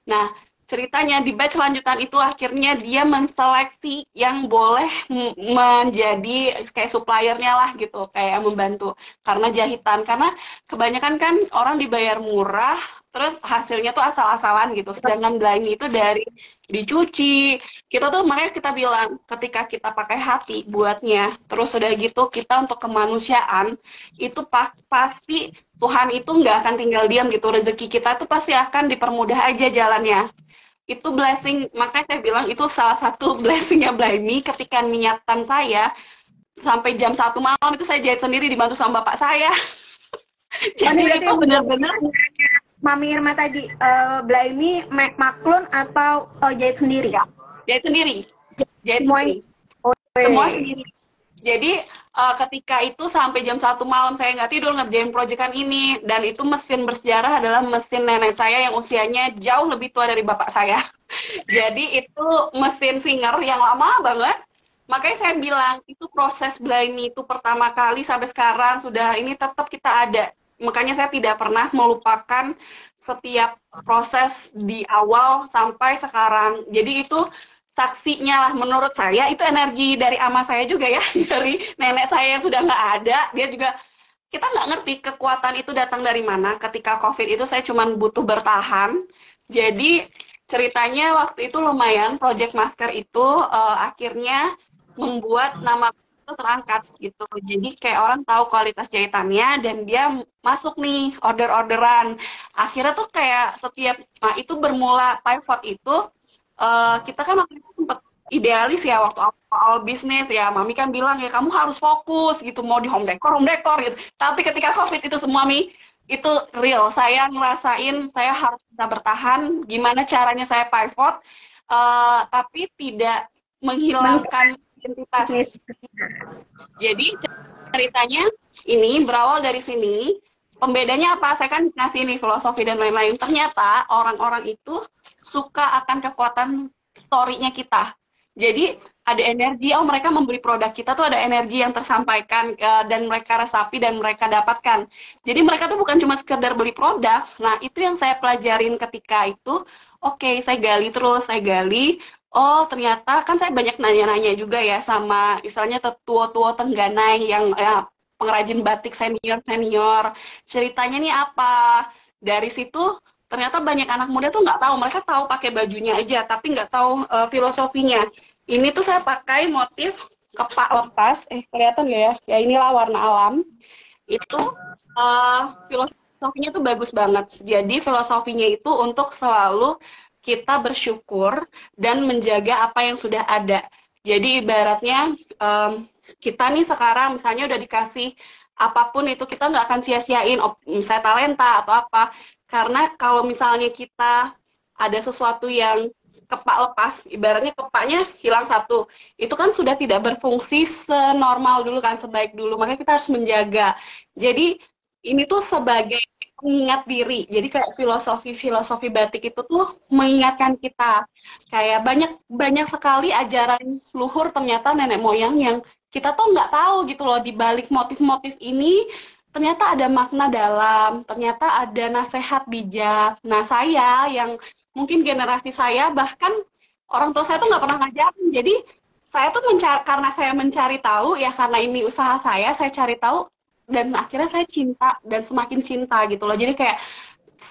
Nah, ceritanya di batch lanjutan itu akhirnya dia menseleksi yang boleh menjadi kayak suppliernya lah gitu, kayak membantu karena jahitan, karena kebanyakan kan orang dibayar murah terus hasilnya tuh asal-asalan gitu, sedangkan Blaini itu dari dicuci kita tuh, makanya kita bilang ketika kita pakai hati buatnya, terus udah gitu kita untuk kemanusiaan itu pasti Tuhan itu nggak akan tinggal diam gitu, rezeki kita tuh pasti akan dipermudah aja jalannya. Itu blessing, makanya saya bilang itu salah satu blessingnya Blaini ketika niatan saya sampai jam 1 malam itu saya jahit sendiri dibantu sama bapak saya. Jadi itu benar-benar Mami Irma tadi, Blaini maklun atau jahit sendiri? Ya, jahit sendiri. Jahit Semuanya. sendiri. Semua sendiri. Jadi ketika itu sampai jam 1 malam saya nggak tidur ngerjain proyekan ini, dan itu mesin bersejarah adalah mesin nenek saya yang usianya jauh lebih tua dari bapak saya. Jadi itu mesin Singer yang lama banget. Makanya saya bilang itu proses Blaini itu pertama kali sampai sekarang sudah ini tetap kita ada. Makanya saya tidak pernah melupakan setiap proses di awal sampai sekarang. Jadi itu saksinya lah menurut saya, itu energi dari ama saya juga ya, dari nenek saya yang sudah nggak ada. Dia juga, kita nggak ngerti kekuatan itu datang dari mana. Ketika COVID itu saya cuma butuh bertahan. Jadi ceritanya waktu itu lumayan, project masker itu akhirnya membuat nama itu terangkat gitu. Jadi kayak orang tahu kualitas jahitannya dan dia masuk nih order-orderan. Akhirnya tuh kayak setiap, nah itu bermula pivot itu, kita kan waktu itu sempat idealis ya waktu awal bisnis ya, Mami kan bilang ya kamu harus fokus gitu, mau di home decor gitu. Tapi ketika COVID itu semua itu real, saya ngerasain saya harus bisa bertahan. Gimana caranya saya pivot, tapi tidak menghilangkan identitas. Jadi ceritanya ini berawal dari sini. Pembedanya apa? Saya kan ngasih ini filosofi dan lain-lain. Ternyata orang-orang itu suka akan kekuatan story-nya kita. Jadi ada energi, oh mereka membeli produk kita tuh ada energi yang tersampaikan dan mereka resapi dan mereka dapatkan. Jadi mereka tuh bukan cuma sekedar beli produk. Nah itu yang saya pelajarin ketika itu. Oke, saya gali terus, saya gali. Oh ternyata kan saya banyak nanya-nanya juga ya sama istilahnya tua-tua Tengganai yang ya, pengrajin batik senior-senior. Ceritanya nih apa? Dari situ ternyata banyak anak muda tuh nggak tahu, mereka tahu pakai bajunya aja, tapi nggak tahu filosofinya. Ini tuh saya pakai motif kepak lepas, kelihatan nggak ya? Ya inilah warna alam. Itu filosofinya tuh bagus banget. Jadi filosofinya itu untuk selalu kita bersyukur dan menjaga apa yang sudah ada. Jadi ibaratnya kita nih sekarang misalnya udah dikasih apapun itu, kita nggak akan sia-siain misalnya talenta atau apa. Karena kalau misalnya kita ada sesuatu yang kepak lepas, ibaratnya kepaknya hilang satu, itu kan sudah tidak berfungsi senormal dulu kan, sebaik dulu. Makanya kita harus menjaga. Jadi ini tuh sebagai mengingat diri. Jadi kayak filosofi batik itu tuh mengingatkan kita. Kayak banyak sekali ajaran luhur ternyata nenek moyang yang kita tuh nggak tahu gitu loh, di balik motif-motif ini ternyata ada makna dalam, ternyata ada nasihat bijak. Nah saya yang mungkin generasi saya, bahkan orang tua saya tuh nggak pernah ngajarin. Jadi saya tuh karena saya mencari tahu ya, karena ini usaha saya cari tahu, dan akhirnya saya cinta dan semakin cinta gitu loh. Jadi kayak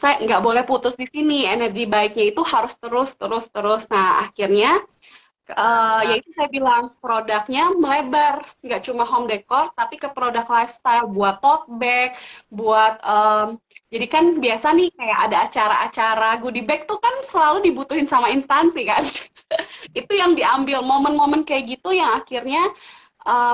saya nggak boleh putus di sini, energi baiknya itu harus terus. Nah akhirnya ya itu saya bilang produknya melebar, nggak cuma home decor tapi ke produk lifestyle, buat tote bag, buat jadi kan biasa nih kayak ada acara-acara goodie bag tuh kan selalu dibutuhin sama instansi kan. Itu yang diambil momen-momen kayak gitu yang akhirnya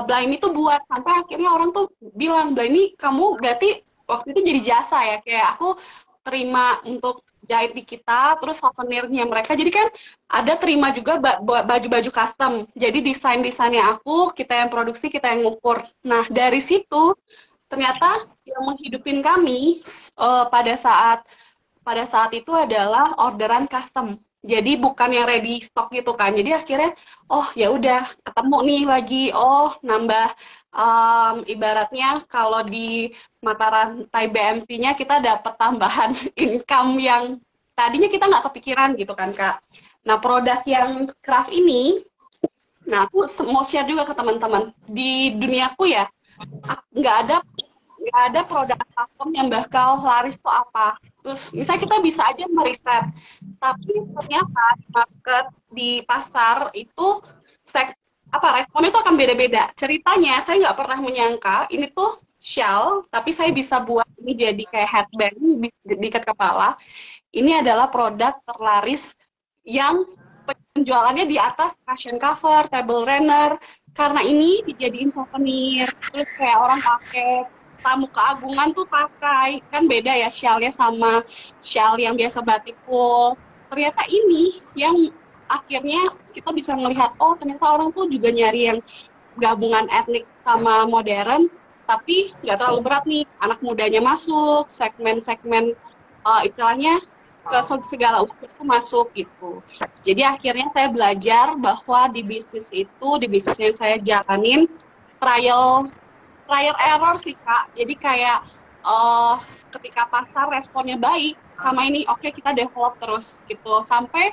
Blaini tuh buat, sampai akhirnya orang tuh bilang, Blaini kamu berarti waktu itu jadi jasa ya, kayak aku terima untuk jahit di kita, terus souvenirnya mereka, jadi kan ada terima juga baju-baju custom, jadi desain-desainnya aku, kita yang produksi, kita yang ngukur. Nah dari situ ternyata yang menghidupin kami pada saat pada saat itu adalah orderan custom. Jadi bukan yang ready stock gitu kan. Jadi akhirnya, oh ya udah ketemu nih lagi, oh nambah ibaratnya kalau di mata rantai BMC-nya kita dapat tambahan income yang tadinya kita nggak kepikiran gitu kan Kak. Nah produk yang craft ini, nah aku mau share juga ke teman-teman. Di duniaku ya, nggak ada produk custom yang bakal laris tuh apa. Terus misalnya kita bisa aja meriset, tapi ternyata di market di pasar itu responnya itu akan beda-beda. Ceritanya saya nggak pernah menyangka ini tuh shawl, tapi saya bisa buat ini jadi kayak headband diikat kepala. Ini adalah produk terlaris yang penjualannya di atas fashion cover, table runner, karena ini dijadiin souvenir. Terus kayak orang pakai, tamu keagungan tuh pakai, kan beda ya shawlnya sama shawl yang biasa batik full. Ternyata ini yang akhirnya kita bisa melihat, oh ternyata orang tuh juga nyari yang gabungan etnik sama modern, tapi nggak terlalu berat nih, anak mudanya masuk, segmen-segmen istilahnya ke segala usia itu masuk gitu. Jadi akhirnya saya belajar bahwa di bisnis yang saya jalanin, trial error sih Kak. Jadi kayak ketika pasar responnya baik sama ini, oke, kita develop terus gitu sampai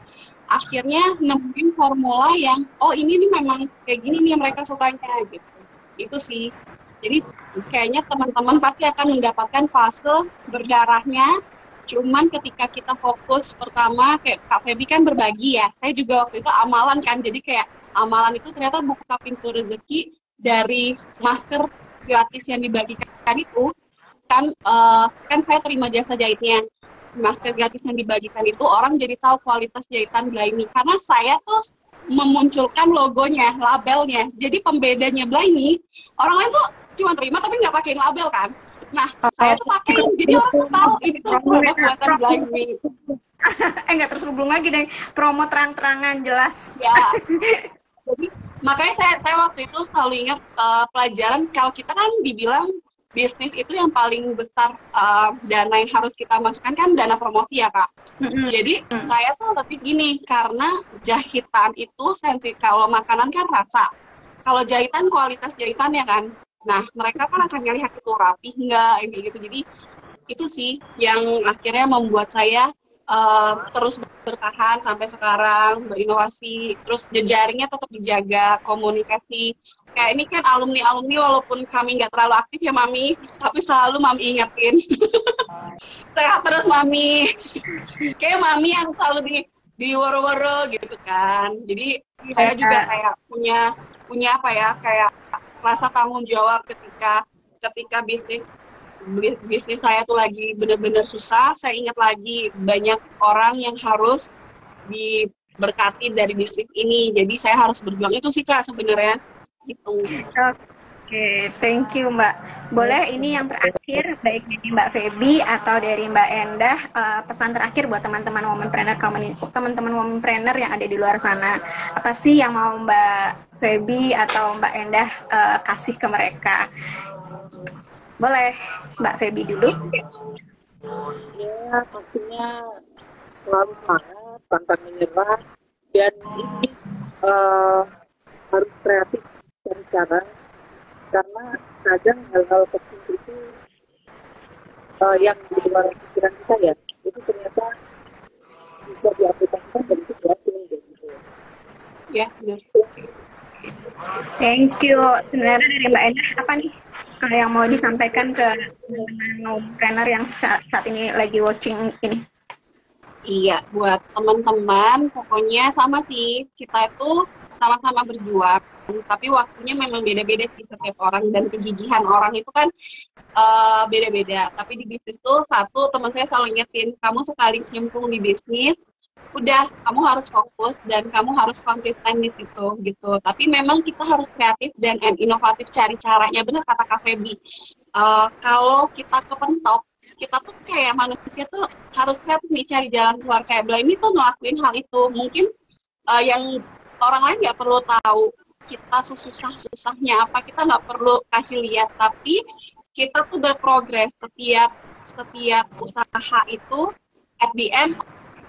akhirnya nemuin formula yang ini nih memang kayak gini nih mereka sukanya gitu. Itu sih. Jadi kayaknya teman-teman pasti akan mendapatkan fase berdarahnya. Cuman ketika kita fokus pertama, kayak Kak Feby kan berbagi ya. Saya juga waktu itu amalan kan, jadi kayak amalan itu ternyata buka pintu rezeki dari masker gratis yang dibagikan itu. Kan saya terima jasa jahitnya. Masker gratis yang dibagikan itu orang jadi tahu kualitas jahitan Blaini. Karena saya tuh memunculkan logonya, labelnya. Jadi pembedanya Blaini, orang lain tuh cuma terima tapi nggak pakai label kan. Nah, saya tuh pakai, jadi orang tuh tahu ini tuh produk buatan Blaini. Nggak terselubung lagi deh, promo terang-terangan jelas. Ya, jadi makanya saya waktu itu selalu ingat pelajaran kalau kita kan dibilang bisnis itu yang paling besar dana yang harus kita masukkan kan dana promosi ya Kak. Jadi saya tuh lebih gini, karena jahitan itu sensitif, kalau makanan kan rasa, kalau jahitan kualitas jahitannya kan. Nah, mereka kan akan ngelihat itu rapi nggak, kayak gitu. Jadi, itu sih yang akhirnya membuat saya terus bertahan sampai sekarang, berinovasi, terus jejaringnya tetap dijaga, komunikasi. Kayak ini kan alumni-alumni, walaupun kami nggak terlalu aktif ya Mami, tapi selalu Mami ingetin. Sehat terus Mami. Kayak Mami yang selalu di woro-woro gitu kan. Jadi, saya juga kayak punya apa ya, kayak rasa tanggung jawab ketika bisnis saya tuh lagi benar-benar susah. Saya ingat lagi banyak orang yang harus diberkati dari bisnis ini, jadi saya harus berjuang. Itu sih Kak sebenarnya gitu. Oke, thank you Mbak. Boleh ini yang terakhir, baik dari Mbak Feby atau dari Mbak Endah, pesan terakhir buat teman-teman womanpreneur teman-teman womanpreneur yang ada di luar sana. Apa sih yang mau Mbak Feby atau Mbak Endah kasih ke mereka? Boleh Mbak Feby dulu. Ya, pastinya selalu semangat, pantang menyerah, dan ini harus kreatif cari cara, karena kadang hal-hal kecil itu yang di luar pikiran kita ya, itu ternyata bisa diaplikasikan dan itu berhasil gitu. Ya, benar. Thank you. Sebenarnya dari Mbak Endah apa nih yang mau disampaikan ke teman-teman womanpreneur yang saat ini lagi watching ini? Iya, buat teman-teman pokoknya sama sih, kita itu sama-sama berjuang, tapi waktunya memang beda-beda sih setiap orang, dan kegigihan orang itu kan beda-beda. Tapi di bisnis tuh satu, teman saya selalu ingetin, kamu sekali cemplung di bisnis, udah kamu harus fokus dan kamu harus konsisten di situ gitu. Tapi memang kita harus kreatif dan inovatif cari caranya. Benar kata Kak Feby, kalau kita kepentok, kita tuh kayak manusia tuh harus kreatif nih cari jalan keluar. Kayak Blaini tuh ngelakuin hal itu, mungkin yang orang lain nggak perlu tahu kita sesusah-susahnya apa, kita nggak perlu kasih lihat, tapi kita tuh berprogres. Setiap usaha itu at the end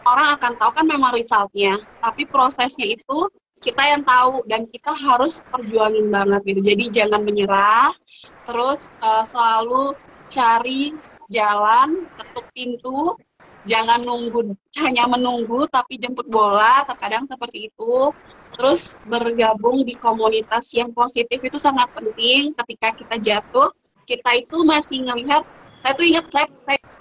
orang akan tahu kan memang resultnya, tapi prosesnya itu kita yang tahu dan kita harus perjuangin banget gitu. Jadi jangan menyerah, terus selalu cari jalan, ketuk pintu, jangan nunggu hanya menunggu tapi jemput bola, terkadang seperti itu. Terus bergabung di komunitas yang positif itu sangat penting. Ketika kita jatuh, kita itu masih ngelihat. Saya tuh ingat saya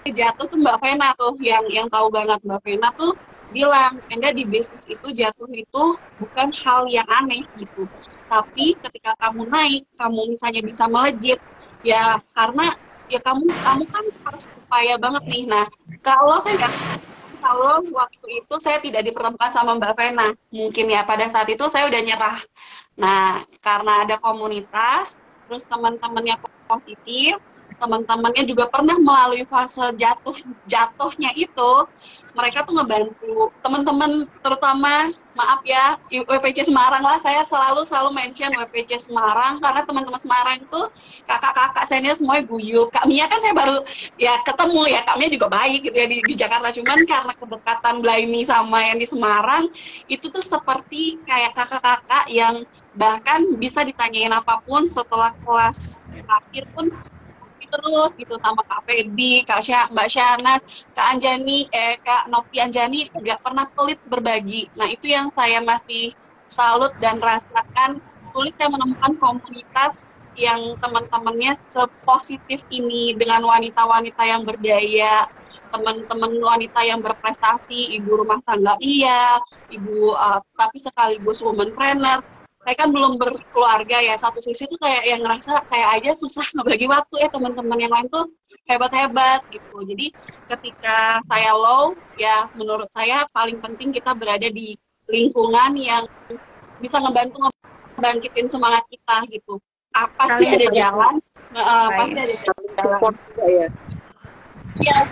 jatuh tuh Mbak Vena tuh yang tahu banget. Mbak Vena tuh bilang, enggak, di bisnis itu jatuh itu bukan hal yang aneh gitu. Tapi ketika kamu naik, kamu misalnya bisa melejit, ya karena ya kamu kan harus upaya banget nih. Nah, kalau waktu itu saya tidak dipertemukan sama Mbak Vena, mungkin ya pada saat itu saya udah nyerah. Nah, karena ada komunitas, terus teman-temannya positif, teman-temannya juga pernah melalui fase jatuhnya itu, mereka tuh ngebantu teman-teman, terutama maaf ya WPC Semarang lah, saya selalu mention WPC Semarang karena teman-teman Semarang itu kakak-kakak senior semuanya guyup. Kak Mia kan saya baru ya ketemu ya, Kak Mia juga baik gitu ya di Jakarta, cuman karena kedekatan Blaini sama yang di Semarang itu tuh seperti kayak kakak-kakak yang bahkan bisa ditanyain apapun setelah kelas akhir pun terus gitu sama Kak Feby, Mbak Syana, Kak Anjani, Kak Novi Anjani nggak pernah pelit berbagi. Nah itu yang saya masih salut dan rasakan, sulit saya menemukan komunitas yang teman-temannya sepositif ini dengan wanita-wanita yang berdaya, teman-teman wanita yang berprestasi, ibu rumah tangga ibu tapi sekaligus womanpreneur. Saya kan belum berkeluarga ya, satu sisi tuh kayak yang ngerasa kayak aja susah ngebagi waktu, teman-teman yang lain tuh hebat-hebat gitu. Jadi ketika saya low, ya menurut saya paling penting kita berada di lingkungan yang bisa ngebangkitin semangat kita gitu. Pasti ada jalan, pasti ada jalan. Ya,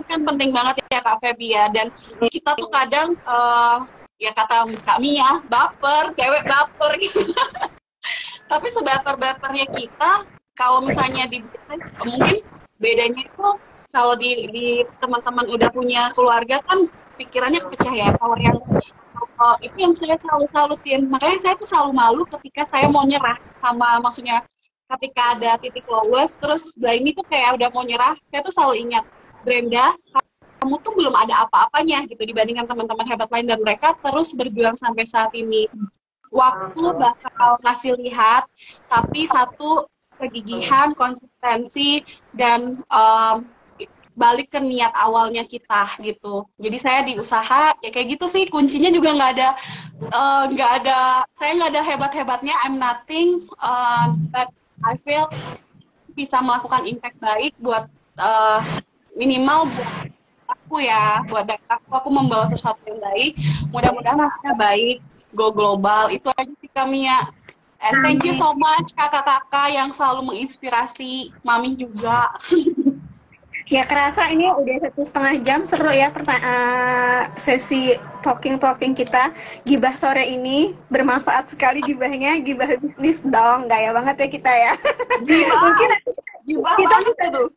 kan penting banget ya Kak Feby ya, dan kita tuh kadang ya kata Kak Mia, baper, cewek baper gitu. Tapi sebaper-bapernya kita, kalau misalnya di bisnis, mungkin bedanya itu kalau di teman-teman udah punya keluarga kan pikirannya kepecah ya. Kalau yang itu yang saya selalu salutin. Makanya saya tuh selalu malu ketika saya mau nyerah sama, maksudnya ketika ada titik lowest, terus Blaini tuh kayak udah mau nyerah, saya tuh selalu ingat, Brenda, kamu tuh belum ada apa-apanya gitu dibandingkan teman-teman hebat lain, dan mereka terus berjuang sampai saat ini. Waktu bakal ngasih lihat, tapi satu kegigihan, konsistensi, dan balik ke niat awalnya kita gitu. Jadi saya di usaha ya kayak gitu sih, kuncinya juga saya nggak ada hebat-hebatnya, I'm nothing, but I feel bisa melakukan impact baik buat minimal buat aku ya, buat aku membawa sesuatu yang baik, mudah-mudahan hasilnya baik, go global, itu aja sih kami ya. And thank you so much kakak-kakak yang selalu menginspirasi, Mami juga. Ya kerasa ini udah 1,5 jam, seru ya sesi talking kita. Gibah sore ini bermanfaat sekali, gibahnya, gibah bisnis dong, gaya banget ya kita ya. Mungkin gibah kita tuh.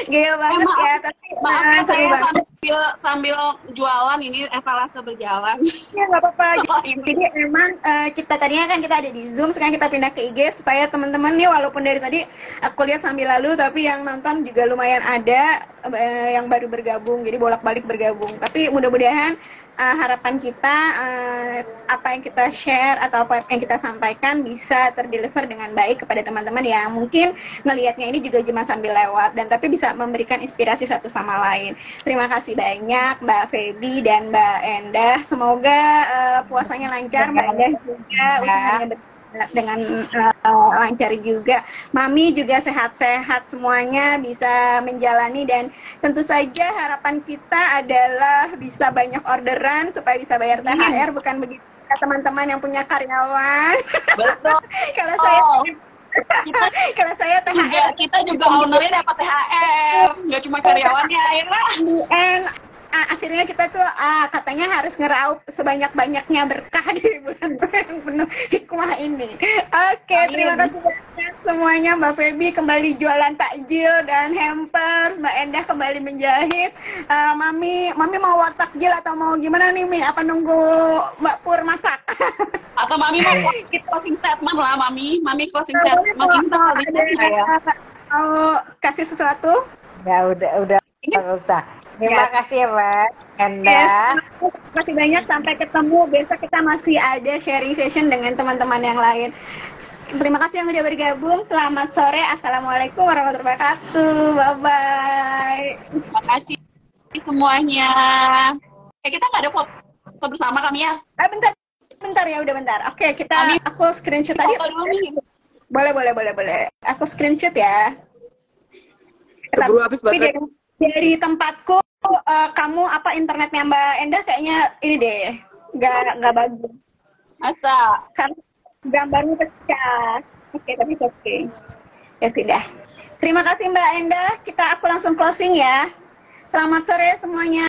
Gaya banget ya, tapi maaf ya saya sambil jualan ini etalase berjalan. Ya nggak apa-apa. Jadi emang kita tadinya kan kita ada di Zoom, sekarang kita pindah ke IG supaya teman-teman nih, walaupun dari tadi aku lihat sambil lalu, tapi yang nonton juga lumayan ada yang baru bergabung, jadi bolak-balik bergabung. Tapi mudah-mudahan harapan kita apa yang kita share atau apa yang kita sampaikan bisa terdeliver dengan baik kepada teman-teman yang mungkin ngelihatnya ini juga cuma sambil lewat, dan tapi bisa memberikan inspirasi satu sama lain. Terima kasih banyak Mbak Feby dan Mbak Endah, semoga puasanya lancar, Mbak Endah juga usahanya dengan lancar juga, Mami juga sehat-sehat semuanya, bisa menjalani, dan tentu saja harapan kita adalah bisa banyak orderan supaya bisa bayar THR, bukan begitu teman-teman yang punya karyawan. Betul. Kalau saya THR, kita juga ownernya dapat THR, nggak cuma karyawannya akhirnya. Akhirnya kita tuh katanya harus ngeraup sebanyak-banyaknya berkah di bulan yang penuh hikmah ini. Oke, terima kasih banyak semuanya. Mbak Feby kembali jualan takjil dan hampers. Mbak Endah kembali menjahit. Mami mau takjil atau mau gimana nih, Mi? Apa nunggu Mbak Pur masak? Atau Mami mau closing statement lah, Mami. Mami closing statement. Mau kasih sesuatu? Ya udah nggak usah. Terima kasih ya Mbak Endah. Terima kasih banyak, sampai ketemu besok, kita masih ada sharing session dengan teman-teman yang lain. Terima kasih yang udah bergabung. Selamat sore. Assalamualaikum warahmatullahi wabarakatuh. Bye bye. Terima kasih semuanya. Kita nggak ada foto bersama kami ya? Bentar ya, udah bentar. Oke, aku screenshot tadi. Boleh. Aku screenshot ya. Keburu habis baterai. Dari tempatku, kamu internetnya Mbak Endah kayaknya ini deh, nggak bagus. Masa? Karena gambarnya pecah. Oke, tapi oke. Ya sudah. Terima kasih Mbak Endah. Aku langsung closing ya. Selamat sore semuanya.